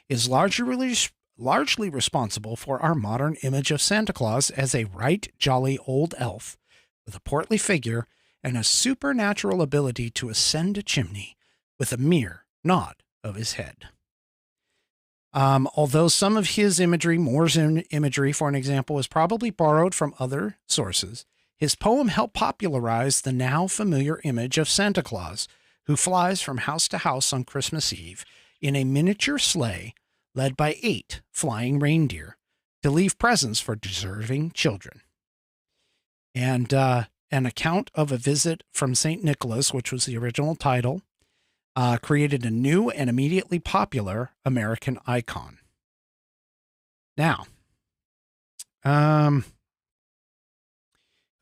is largely responsible for our modern image of Santa Claus as a right jolly old elf with a portly figure and a supernatural ability to ascend a chimney with a mere nod of his head. Although some of his imagery, Moore's imagery, for an example, was probably borrowed from other sources, his poem helped popularize the now familiar image of Santa Claus, who flies from house to house on Christmas Eve in a miniature sleigh led by 8 flying reindeer to leave presents for deserving children. And An Account of a Visit from St. Nicholas, which was the original title, created a new and immediately popular American icon. Now,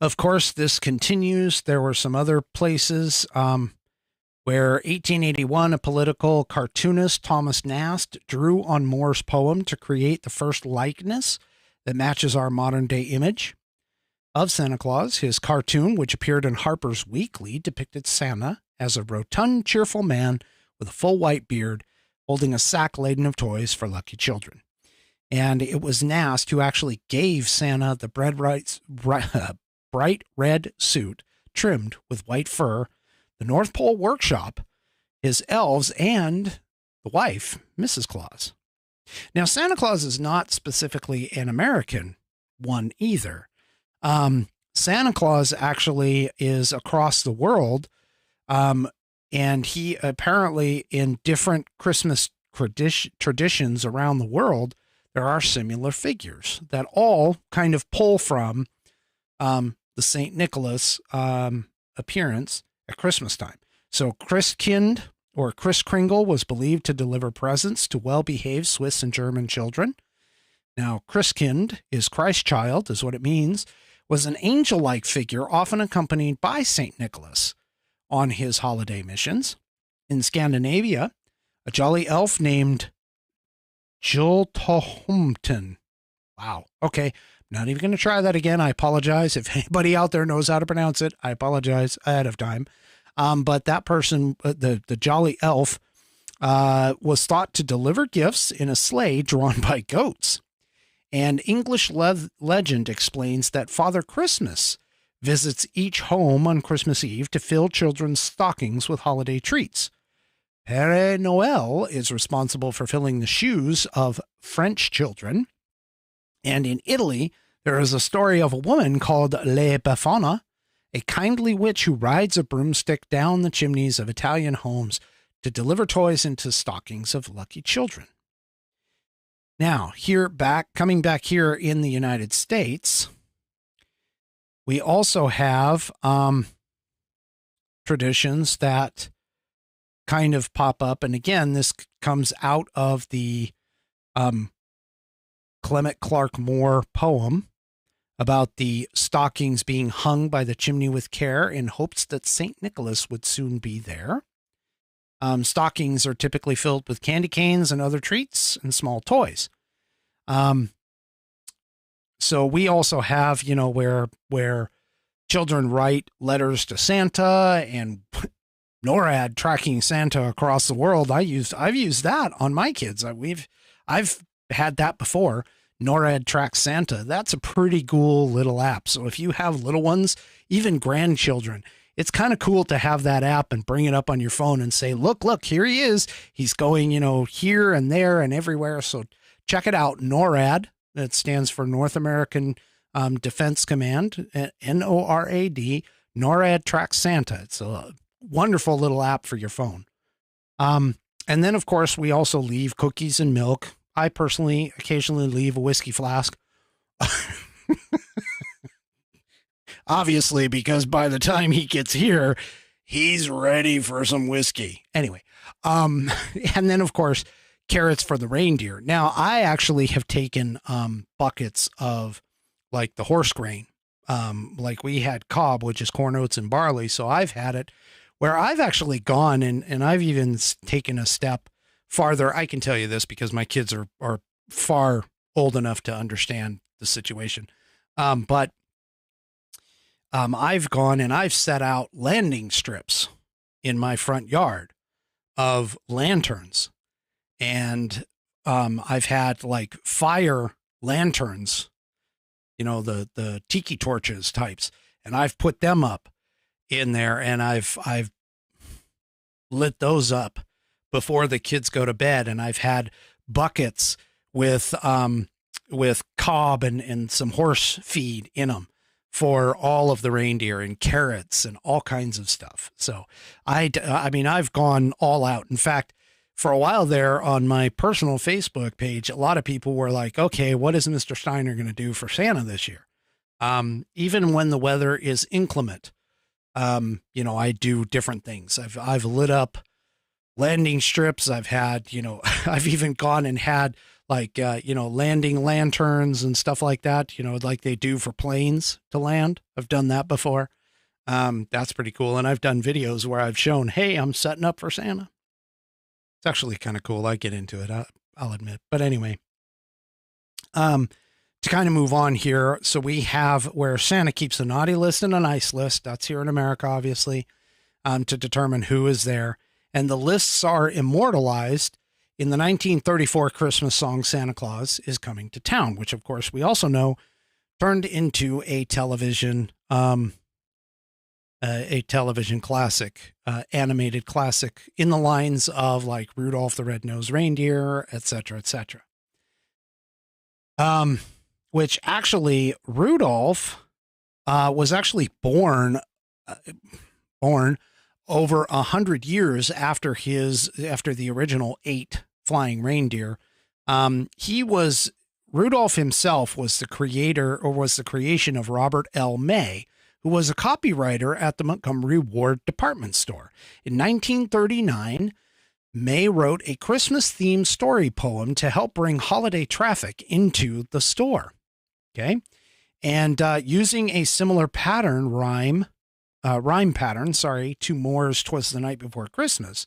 of course, this continues. There were some other places where 1881, a political cartoonist, Thomas Nast, drew on Moore's poem to create the first likeness that matches our modern-day image of Santa Claus. His cartoon, which appeared in Harper's Weekly, depicted Santa as a rotund, cheerful man with a full white beard holding a sack laden of toys for lucky children. And it was Nast who actually gave Santa the bright red suit trimmed with white fur, the North Pole workshop, his elves, and the wife, Mrs. Claus. Now, Santa Claus is not specifically an American one either. Santa Claus actually is across the world, and he apparently, in different Christmas traditions around the world, there are similar figures that all kind of pull from the St. Nicholas appearance at Christmas time. So Christkind, or Kris Kringle, was believed to deliver presents to well-behaved Swiss and German children. Now, Christkind is Christ child, is what it means, was an angel-like figure often accompanied by St. Nicholas on his holiday missions. In Scandinavia, a jolly elf named Jultohumten. Wow. Okay. Not even going to try that again. I apologize. If anybody out there knows how to pronounce it, I apologize ahead of time. But that person, the jolly elf, was thought to deliver gifts in a sleigh drawn by goats. And English legend explains that Father Christmas visits each home on Christmas Eve to fill children's stockings with holiday treats. Père Noël is responsible for filling the shoes of French children. And in Italy, there is a story of a woman called La Befana, a kindly witch who rides a broomstick down the chimneys of Italian homes to deliver toys into stockings of lucky children. Now, coming back here in the United States, we also have traditions that kind of pop up. And again, this comes out of the Clement Clark Moore poem about the stockings being hung by the chimney with care in hopes that St. Nicholas would soon be there. Stockings are typically filled with candy canes and other treats and small toys. So we also have, where children write letters to Santa and NORAD tracking Santa across the world. I've used that on my kids. I've had that before. NORAD tracks Santa. That's a pretty cool little app. So if you have little ones, even grandchildren, it's kind of cool to have that app and bring it up on your phone and say, look, here he is. He's going, here and there and everywhere. So check it out. NORAD, that stands for North American Defense Command, NORAD, NORAD tracks Santa. It's a wonderful little app for your phone. And then, of course, we also leave cookies and milk. I personally occasionally leave a whiskey flask. Obviously, because by the time he gets here, he's ready for some whiskey. Anyway, and then, of course, carrots for the reindeer. Now, I actually have taken buckets of, like, the horse grain. Like we had cob, which is corn, oats, and barley. So I've had it where I've actually gone and I've even taken a step farther. I can tell you this because my kids are far old enough to understand the situation. But I've gone and I've set out landing strips in my front yard of lanterns. And I've had like fire lanterns, the tiki torches types, and I've put them up in there and I've lit those up before the kids go to bed. And I've had buckets with cob and some horse feed in them for all of the reindeer and carrots and all kinds of stuff. So I mean, I've gone all out. In fact, for a while there on my personal Facebook page, a lot of people were like, okay, what is Mr. Steiner going to do for Santa this year? Even when the weather is inclement, I do different things. I've lit up landing strips. I've had, I've even gone and had like, landing lanterns and stuff like that, like they do for planes to land. I've done that before. That's pretty cool. And I've done videos where I've shown, hey, I'm setting up for Santa. It's actually kind of cool. I get into it, I'll admit. But anyway, to kind of move on here. So we have where Santa keeps a naughty list and a nice list. That's here in America, obviously, to determine who is there. And the lists are immortalized in the 1934 Christmas song, Santa Claus is Coming to Town, which, of course, we also know turned into a television classic, animated classic in the lines of like Rudolph the Red-Nosed Reindeer, et cetera, et cetera. Which actually Rudolph was actually born over 100 years after the original 8 flying reindeer. Rudolph himself was the creation of Robert L. May, who was a copywriter at the Montgomery Ward department store. In 1939, May wrote a Christmas-themed story poem to help bring holiday traffic into the store. Okay. And using a similar rhyme pattern, to Moore's 'Twas the Night Before Christmas,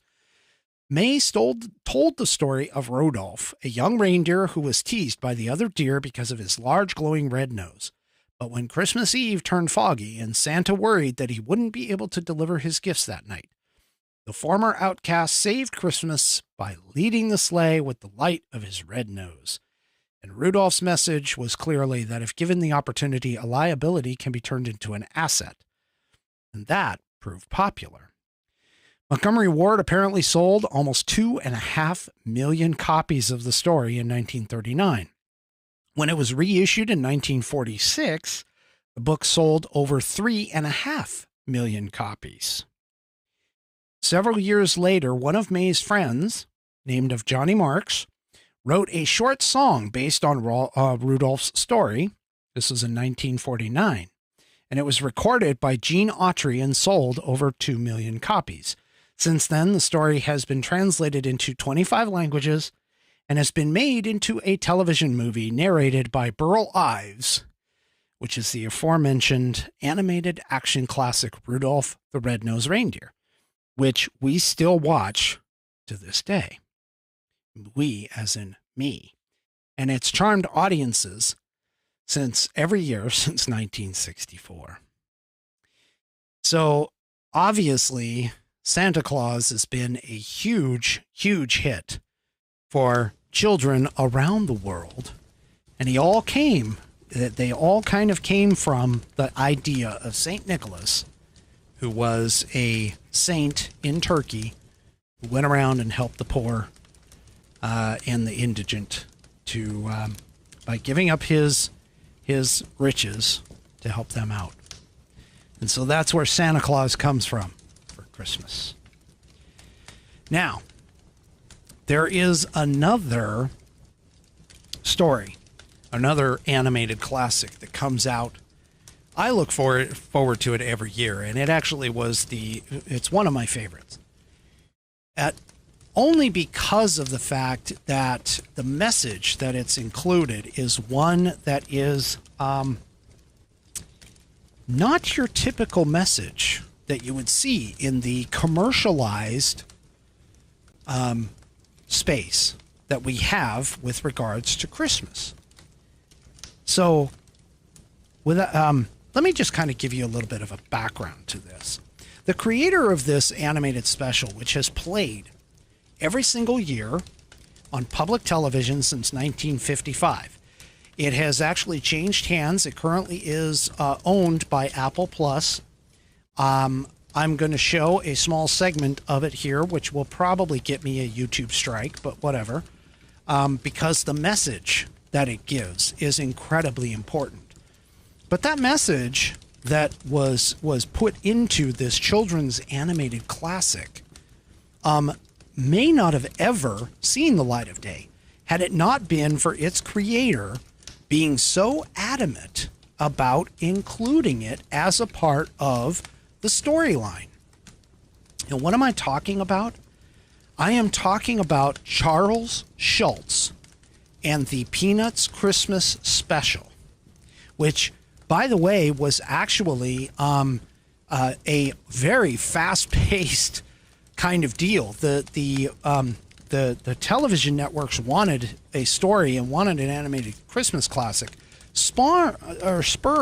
May told the story of Rudolph, a young reindeer who was teased by the other deer because of his large glowing red nose. But when Christmas Eve turned foggy and Santa worried that he wouldn't be able to deliver his gifts that night, the former outcast saved Christmas by leading the sleigh with the light of his red nose. And Rudolph's message was clearly that if given the opportunity, a liability can be turned into an asset. And that proved popular. Montgomery Ward apparently sold almost 2.5 million copies of the story in 1939. When it was reissued in 1946, the book sold over 3.5 million copies. Several years later, one of May's friends, named of Johnny Marks, wrote a short song based on Rudolph's story. This was in 1949, and it was recorded by Gene Autry and sold over 2 million copies. Since then, the story has been translated into 25 languages and has been made into a television movie narrated by Burl Ives, which is the aforementioned animated action classic Rudolph the Red-Nosed Reindeer, which we still watch to this day. We, as in me. And it's charmed audiences every year since 1964. So, obviously, Santa Claus has been a huge, huge hit for children around the world. And they all kind of came from the idea of St. Nicholas, who was a saint in Turkey who went around and helped the poor and the indigent by giving up his riches to help them out. And so that's where Santa Claus comes from for Christmas. Now, there is another story, another animated classic that comes out. I look forward to it every year, and it actually it's one of my favorites. Only because of the fact that the message that it's included is one that is not your typical message that you would see in the commercialized space that we have with regards to Christmas. So, let me just kind of give you a little bit of a background to this. The creator of this animated special, which has played every single year on public television since 1955, it has actually changed hands. It currently is owned by Apple Plus. I'm going to show a small segment of it here, which will probably get me a YouTube strike, but whatever, because the message that it gives is incredibly important. But that message that was put into this children's animated classic may not have ever seen the light of day had it not been for its creator being so adamant about including it as a part of the storyline. And what am I talking about? I am talking about Charles Schulz and the Peanuts Christmas Special, which, by the way, was actually a very fast-paced kind of deal. The television networks wanted a story and wanted an animated Christmas classic, spurred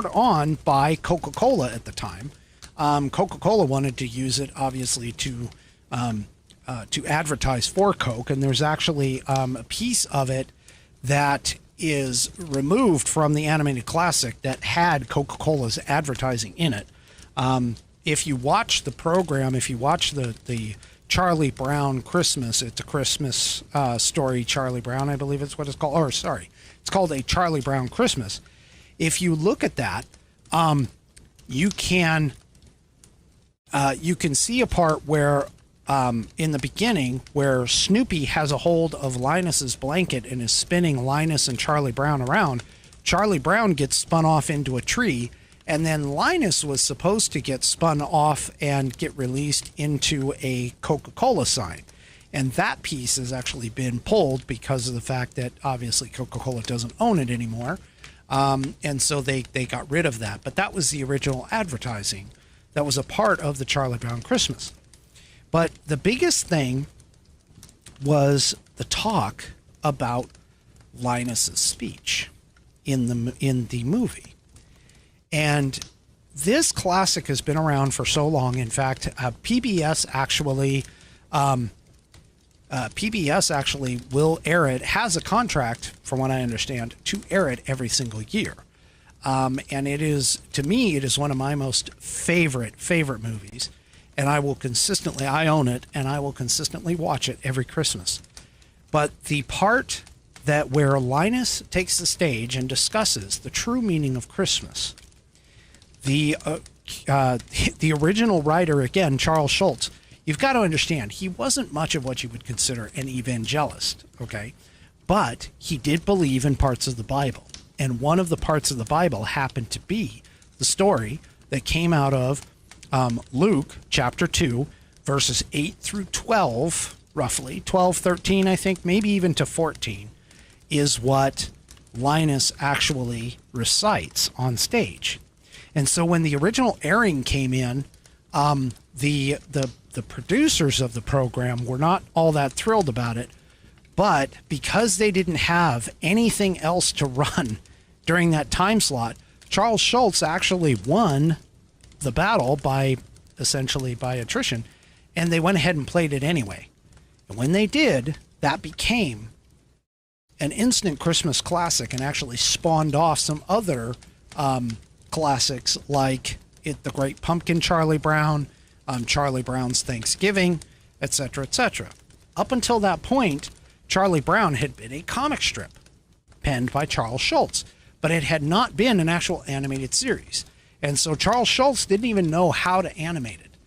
on by Coca-Cola at the time. Coca-Cola wanted to use it, obviously, to advertise for Coke, and there's actually a piece of it that is removed from the animated classic that had Coca-Cola's advertising in it. If you watch the program, if you watch the Charlie Brown Christmas, it's a Christmas story, Charlie Brown, I believe it's what it's called. Or sorry, it's called A Charlie Brown Christmas. If you look at that, you can see a part where in the beginning where Snoopy has a hold of Linus's blanket and is spinning Linus and Charlie Brown around. Charlie Brown gets spun off into a tree, and then Linus was supposed to get spun off and get released into a Coca-Cola sign. And that piece has actually been pulled because of the fact that obviously Coca-Cola doesn't own it anymore. And so they got rid of that. But that was the original advertising that was a part of the Charlie Brown Christmas. But the biggest thing was the talk about Lnius's speech in the movie. And this classic has been around for so long. In fact, PBS actually will air it, has a contract, from what I understand, to air it every single year. And it is, to me, it is one of my most favorite movies. And I own it, and I will consistently watch it every Christmas. But the part where Lnius takes the stage and discusses the true meaning of Christmas, the original writer, again, Charles Schulz, you've got to understand, he wasn't much of what you would consider an evangelist, okay? But he did believe in parts of the Bible. And one of the parts of the Bible happened to be the story that came out of Luke chapter 2, verses 8 through 12, roughly, 12, 13, I think, maybe even to 14, is what Lnius actually recites on stage. And so when the original airing came in, the producers of the program were not all that thrilled about it, but because they didn't have anything else to run during that time slot, Charles Schulz actually won the battle essentially by attrition, and they went ahead and played it anyway. And when they did, that became an instant Christmas classic and actually spawned off some other classics like The Great Pumpkin, Charlie Brown, Charlie Brown's Thanksgiving, etc., etc. Up until that point, Charlie Brown had been a comic strip penned by Charles Schulz, but it had not been an actual animated series. And so Charles Schulz didn't even know how to animate it.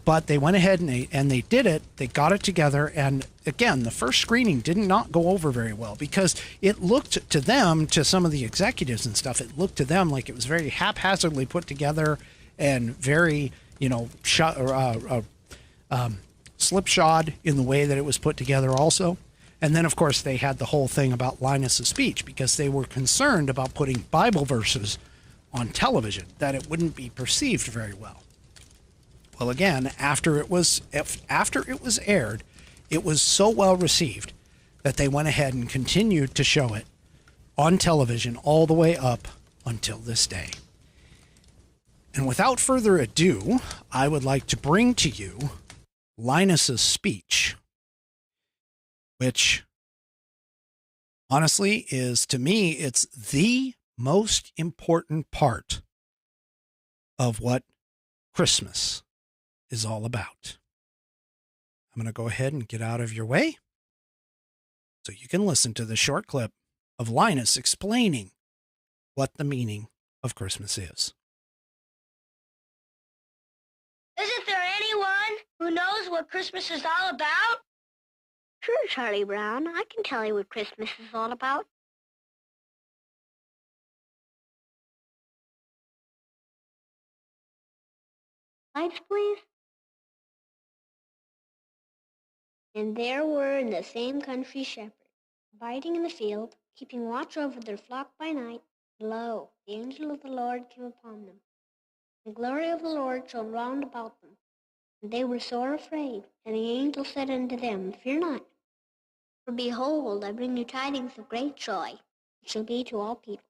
But they went ahead and they did it. They got it together. And again, the first screening did not go over very well because it looked to them, to some of the executives and stuff, it looked to them like it was very haphazardly put together and very, slipshod in the way that it was put together also. And then, of course, they had the whole thing about Lnius's speech because they were concerned about putting Bible verses on television, that it wouldn't be perceived very well. Well, again, after it was aired, it was so well received that they went ahead and continued to show it on television all the way up until this day. And without further ado, I would like to bring to you Lnius's speech, which honestly is, to me, it's the most important part of what Christmas is all about. I'm going to go ahead and get out of your way so you can listen to the short clip of Lnius explaining what the meaning of Christmas is. Isn't there anyone who knows what Christmas is all about? Sure, Charlie Brown. I can tell you what Christmas is all about. Lights, please. And there were in the same country shepherds, abiding in the field, keeping watch over their flock by night. Lo, the angel of the Lord came upon them. The glory of the Lord shone round about them. And they were sore afraid. And the angel said unto them, Fear not. For behold, I bring you tidings of great joy, which shall be to all people.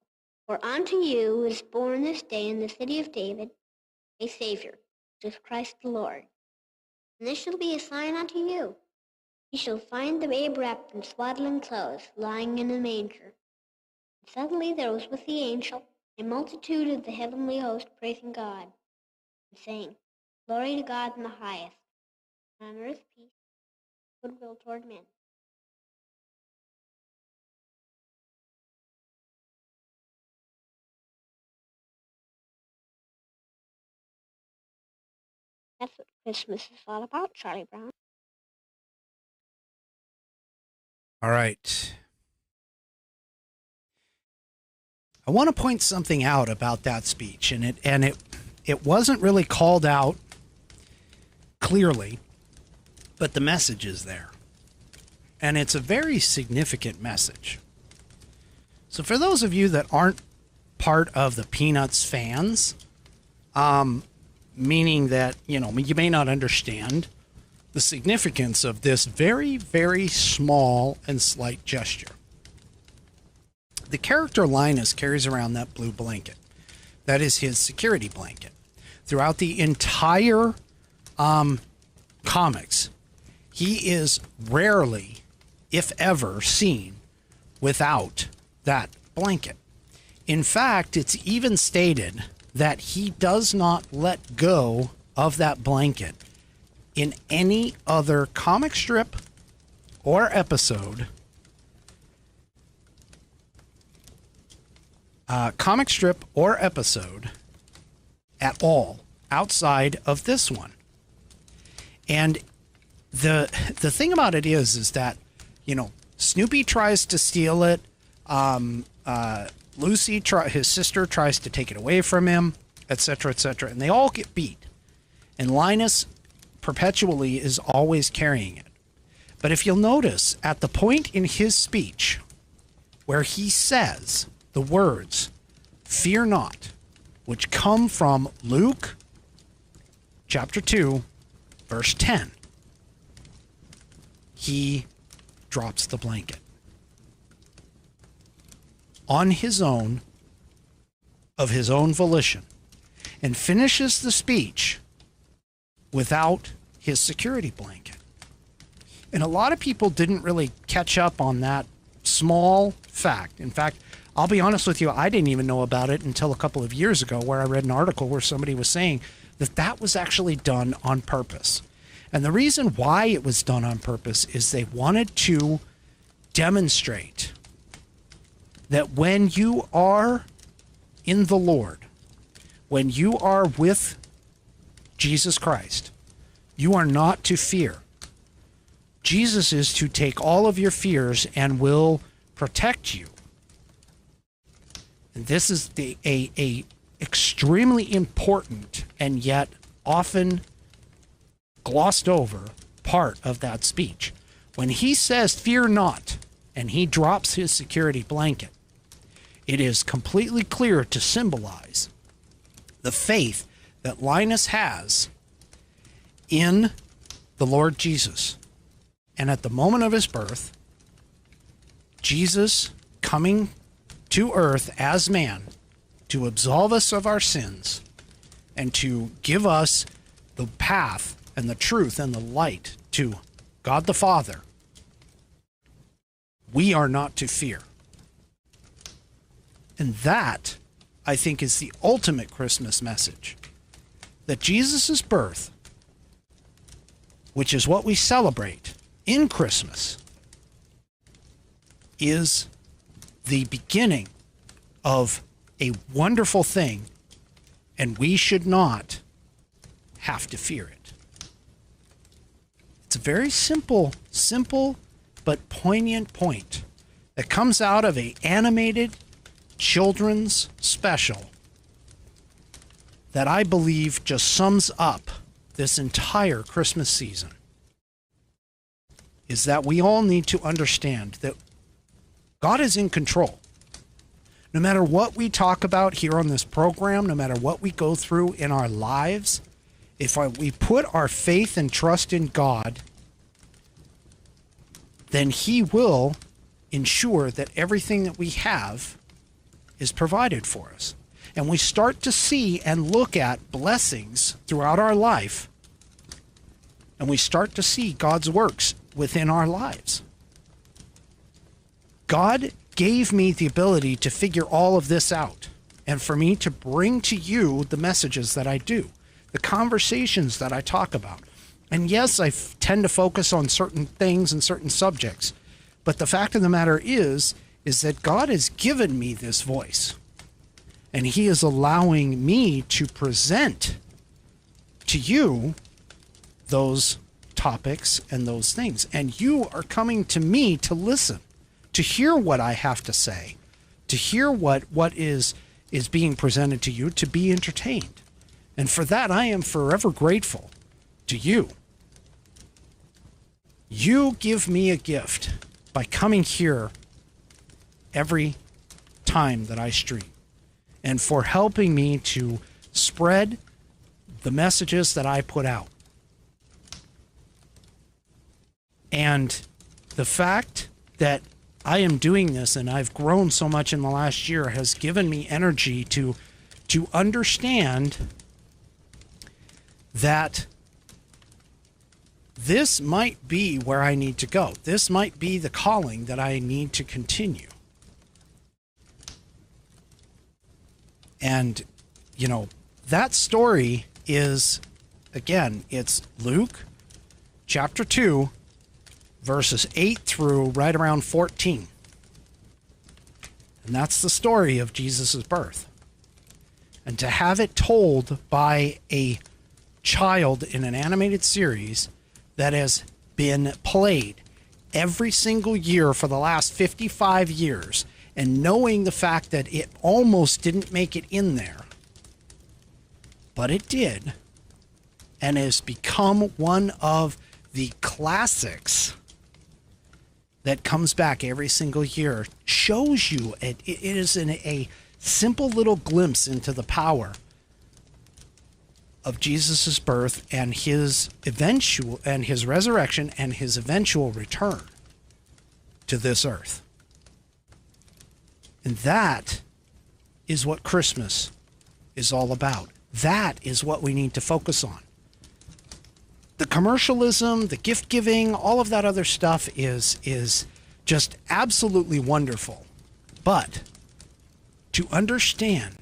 For unto you is born this day in the city of David a Savior, which is Christ the Lord. And this shall be a sign unto you. Ye shall find the babe wrapped in swaddling clothes, lying in a manger. And suddenly there was with the angel a multitude of the heavenly host praising God, and saying, Glory to God in the highest, and on earth peace, goodwill toward men. That's what Christmas is all about, Charlie Brown. All right. I want to point something out about that speech, and it wasn't really called out clearly, but the message is there. And it's a very significant message. So for those of you that aren't part of the Peanuts fans, meaning that, you may not understand the significance of this very, very small and slight gesture. The character Lnius carries around that blue blanket. That is his security blanket. Throughout the entire comics, he is rarely, if ever, seen without that blanket. In fact, it's even stated that he does not let go of that blanket in any other comic strip or episode, at all outside of this one. And the thing about it is that, Snoopy tries to steal it. Lucy, his sister, tries to take it away from him, etc., etc., and they all get beat. And Lnius perpetually is always carrying it. But if you'll notice, at the point in his speech where he says the words, "Fear not," which come from Luke chapter 2, verse 10, he drops the blanket on his own, of his own volition, and finishes the speech without his security blanket. And a lot of people didn't really catch up on that small fact. In fact, I'll be honest with you, I didn't even know about it until a couple of years ago, where I read an article where somebody was saying that was actually done on purpose. And the reason why it was done on purpose is they wanted to demonstrate that when you are in the Lord, when you are with Jesus Christ, you are not to fear. Jesus is to take all of your fears and will protect you. And this is a extremely important and yet often glossed over part of that speech. When he says, "Fear not," and he drops his security blanket, it is completely clear to symbolize the faith that Lnius has in the Lord Jesus. And at the moment of his birth, Jesus coming to earth as man to absolve us of our sins and to give us the path and the truth and the light to God the Father, we are not to fear. And that, I think, is the ultimate Christmas message. That Jesus' birth, which is what we celebrate in Christmas, is the beginning of a wonderful thing, and we should not have to fear it. It's a very simple but poignant point that comes out of an animated children's special that I believe just sums up this entire Christmas season. Is that we all need to understand that God is in control. No matter what we talk about here on this program, no matter what we go through in our lives, if we put our faith and trust in God, then He will ensure that everything that we have is provided for us. And we start to see and look at blessings throughout our life, and we start to see God's works within our lives. God gave me the ability to figure all of this out, and for me to bring to you the messages that I do, the conversations that I talk about. And yes, I tend to focus on certain things and certain subjects, but the fact of the matter is that God has given me this voice, and He is allowing me to present to you those topics and those things. And you are coming to me to listen, to hear what I have to say, to hear what is being presented to you, to be entertained. And for that, I am forever grateful to you. You give me a gift by coming here every time that I stream and for helping me to spread the messages that I put out. And the fact that I am doing this and I've grown so much in the last year has given me energy to understand that this might be where I need to go. This might be the calling that I need to continue. And, you know, that story is, again, it's Luke chapter 2, verses 8 through right around 14. And that's the story of Jesus' birth. And to have it told by a child in an animated series that has been played every single year for the last 55 years, and knowing the fact that it almost didn't make it in there, but it did, and has become one of the classics that comes back every single year, shows you it is in a simple little glimpse into the power of Jesus' birth and his resurrection and his eventual return to this earth. And that is what Christmas is all about. That is what we need to focus on. The commercialism, the gift giving, all of that other stuff is just absolutely wonderful. But to understand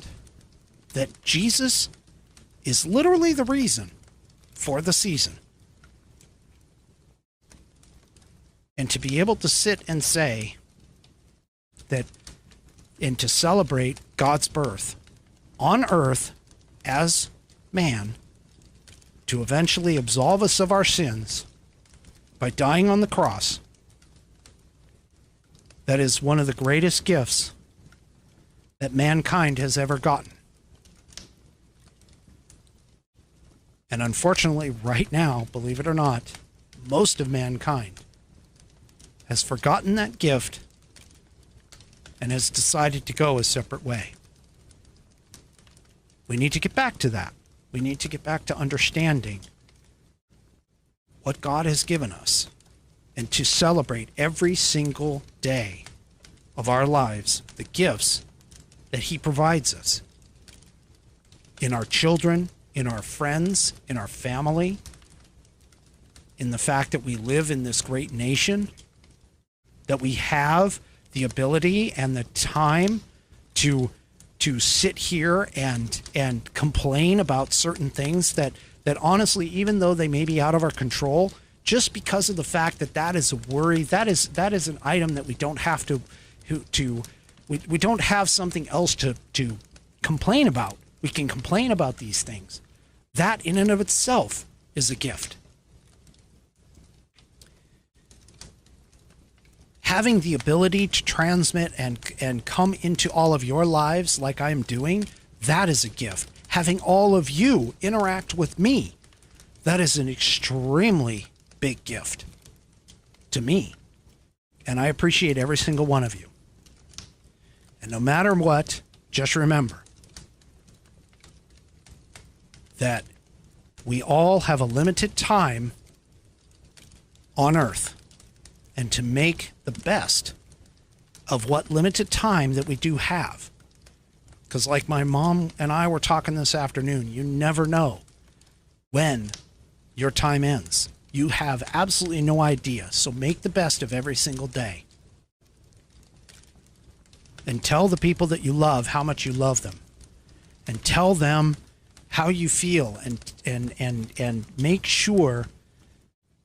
that Jesus is literally the reason for the season, and to be able to sit and say that, and to celebrate God's birth on earth as man, to eventually absolve us of our sins by dying on the cross, that is one of the greatest gifts that mankind has ever gotten. And unfortunately, right now, believe it or not, most of mankind has forgotten that gift and has decided to go a separate way. We need to get back to that. We need to get back to understanding what God has given us and to celebrate every single day of our lives the gifts that he provides us in our children, in our friends, in our family, in the fact that we live in this great nation, that we have the ability and the time to sit here and complain about certain things that honestly, even though they may be out of our control, just because of the fact that that is a worry, that is an item that we don't have we don't have something else to complain about. We can complain about these things. That in and of itself is a gift. Having the ability to transmit and come into all of your lives like I am doing, that is a gift. Having all of you interact with me, that is an extremely big gift to me. And I appreciate every single one of you. And no matter what, just remember that we all have a limited time on earth, and to make the best of what limited time that we do have. Because like my mom and I were talking this afternoon, you never know when your time ends. You have absolutely no idea. So make the best of every single day. And tell the people that you love how much you love them. And tell them how you feel, and make sure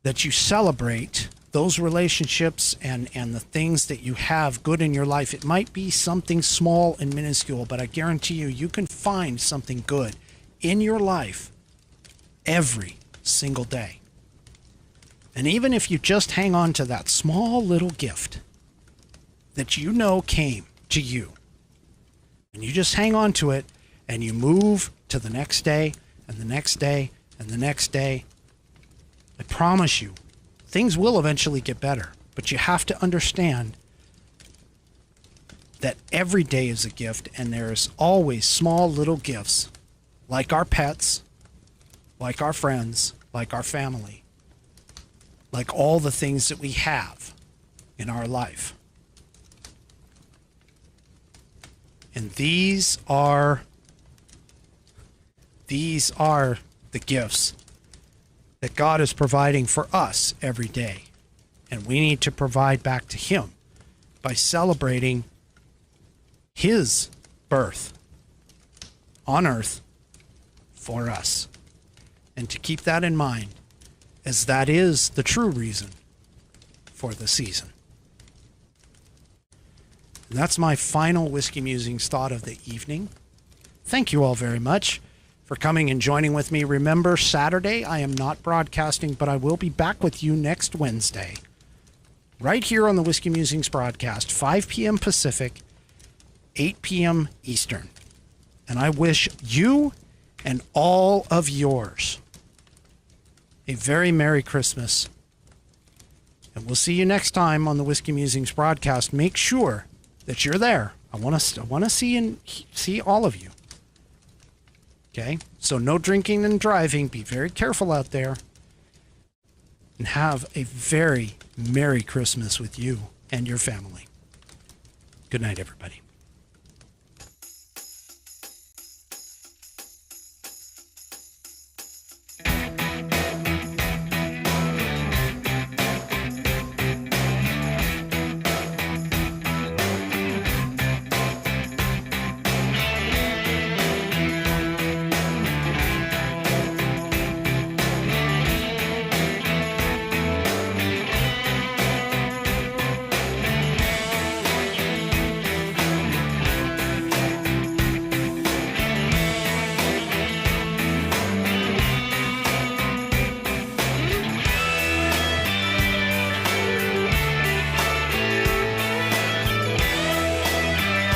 that you celebrate those relationships and the things that you have good in your life. It might be something small and minuscule, but I guarantee you can find something good in your life every single day. And even if you just hang on to that small little gift that you know came to you, and you just hang on to it, and you move to the next day, and the next day, and the next day, I promise you, things will eventually get better, but you have to understand that every day is a gift, and there's always small little gifts, like our pets, like our friends, like our family, like all the things that we have in our life. And these are the gifts that God is providing for us every day. And we need to provide back to Him by celebrating His birth on earth for us. And to keep that in mind, as that is the true reason for the season. And that's my final Whiskey Musings thought of the evening. Thank you all very much for coming and joining with me. Remember, Saturday I am not broadcasting, but I will be back with you next Wednesday, right here on the Whiskey Musings broadcast, 5 p.m. Pacific, 8 p.m. Eastern. And I wish you and all of yours a very Merry Christmas. And we'll see you next time on the Whiskey Musings broadcast. Make sure that you're there. I want to see all of you. Okay? So no drinking and driving. Be very careful out there. And have a very Merry Christmas with you and your family. Good night, everybody.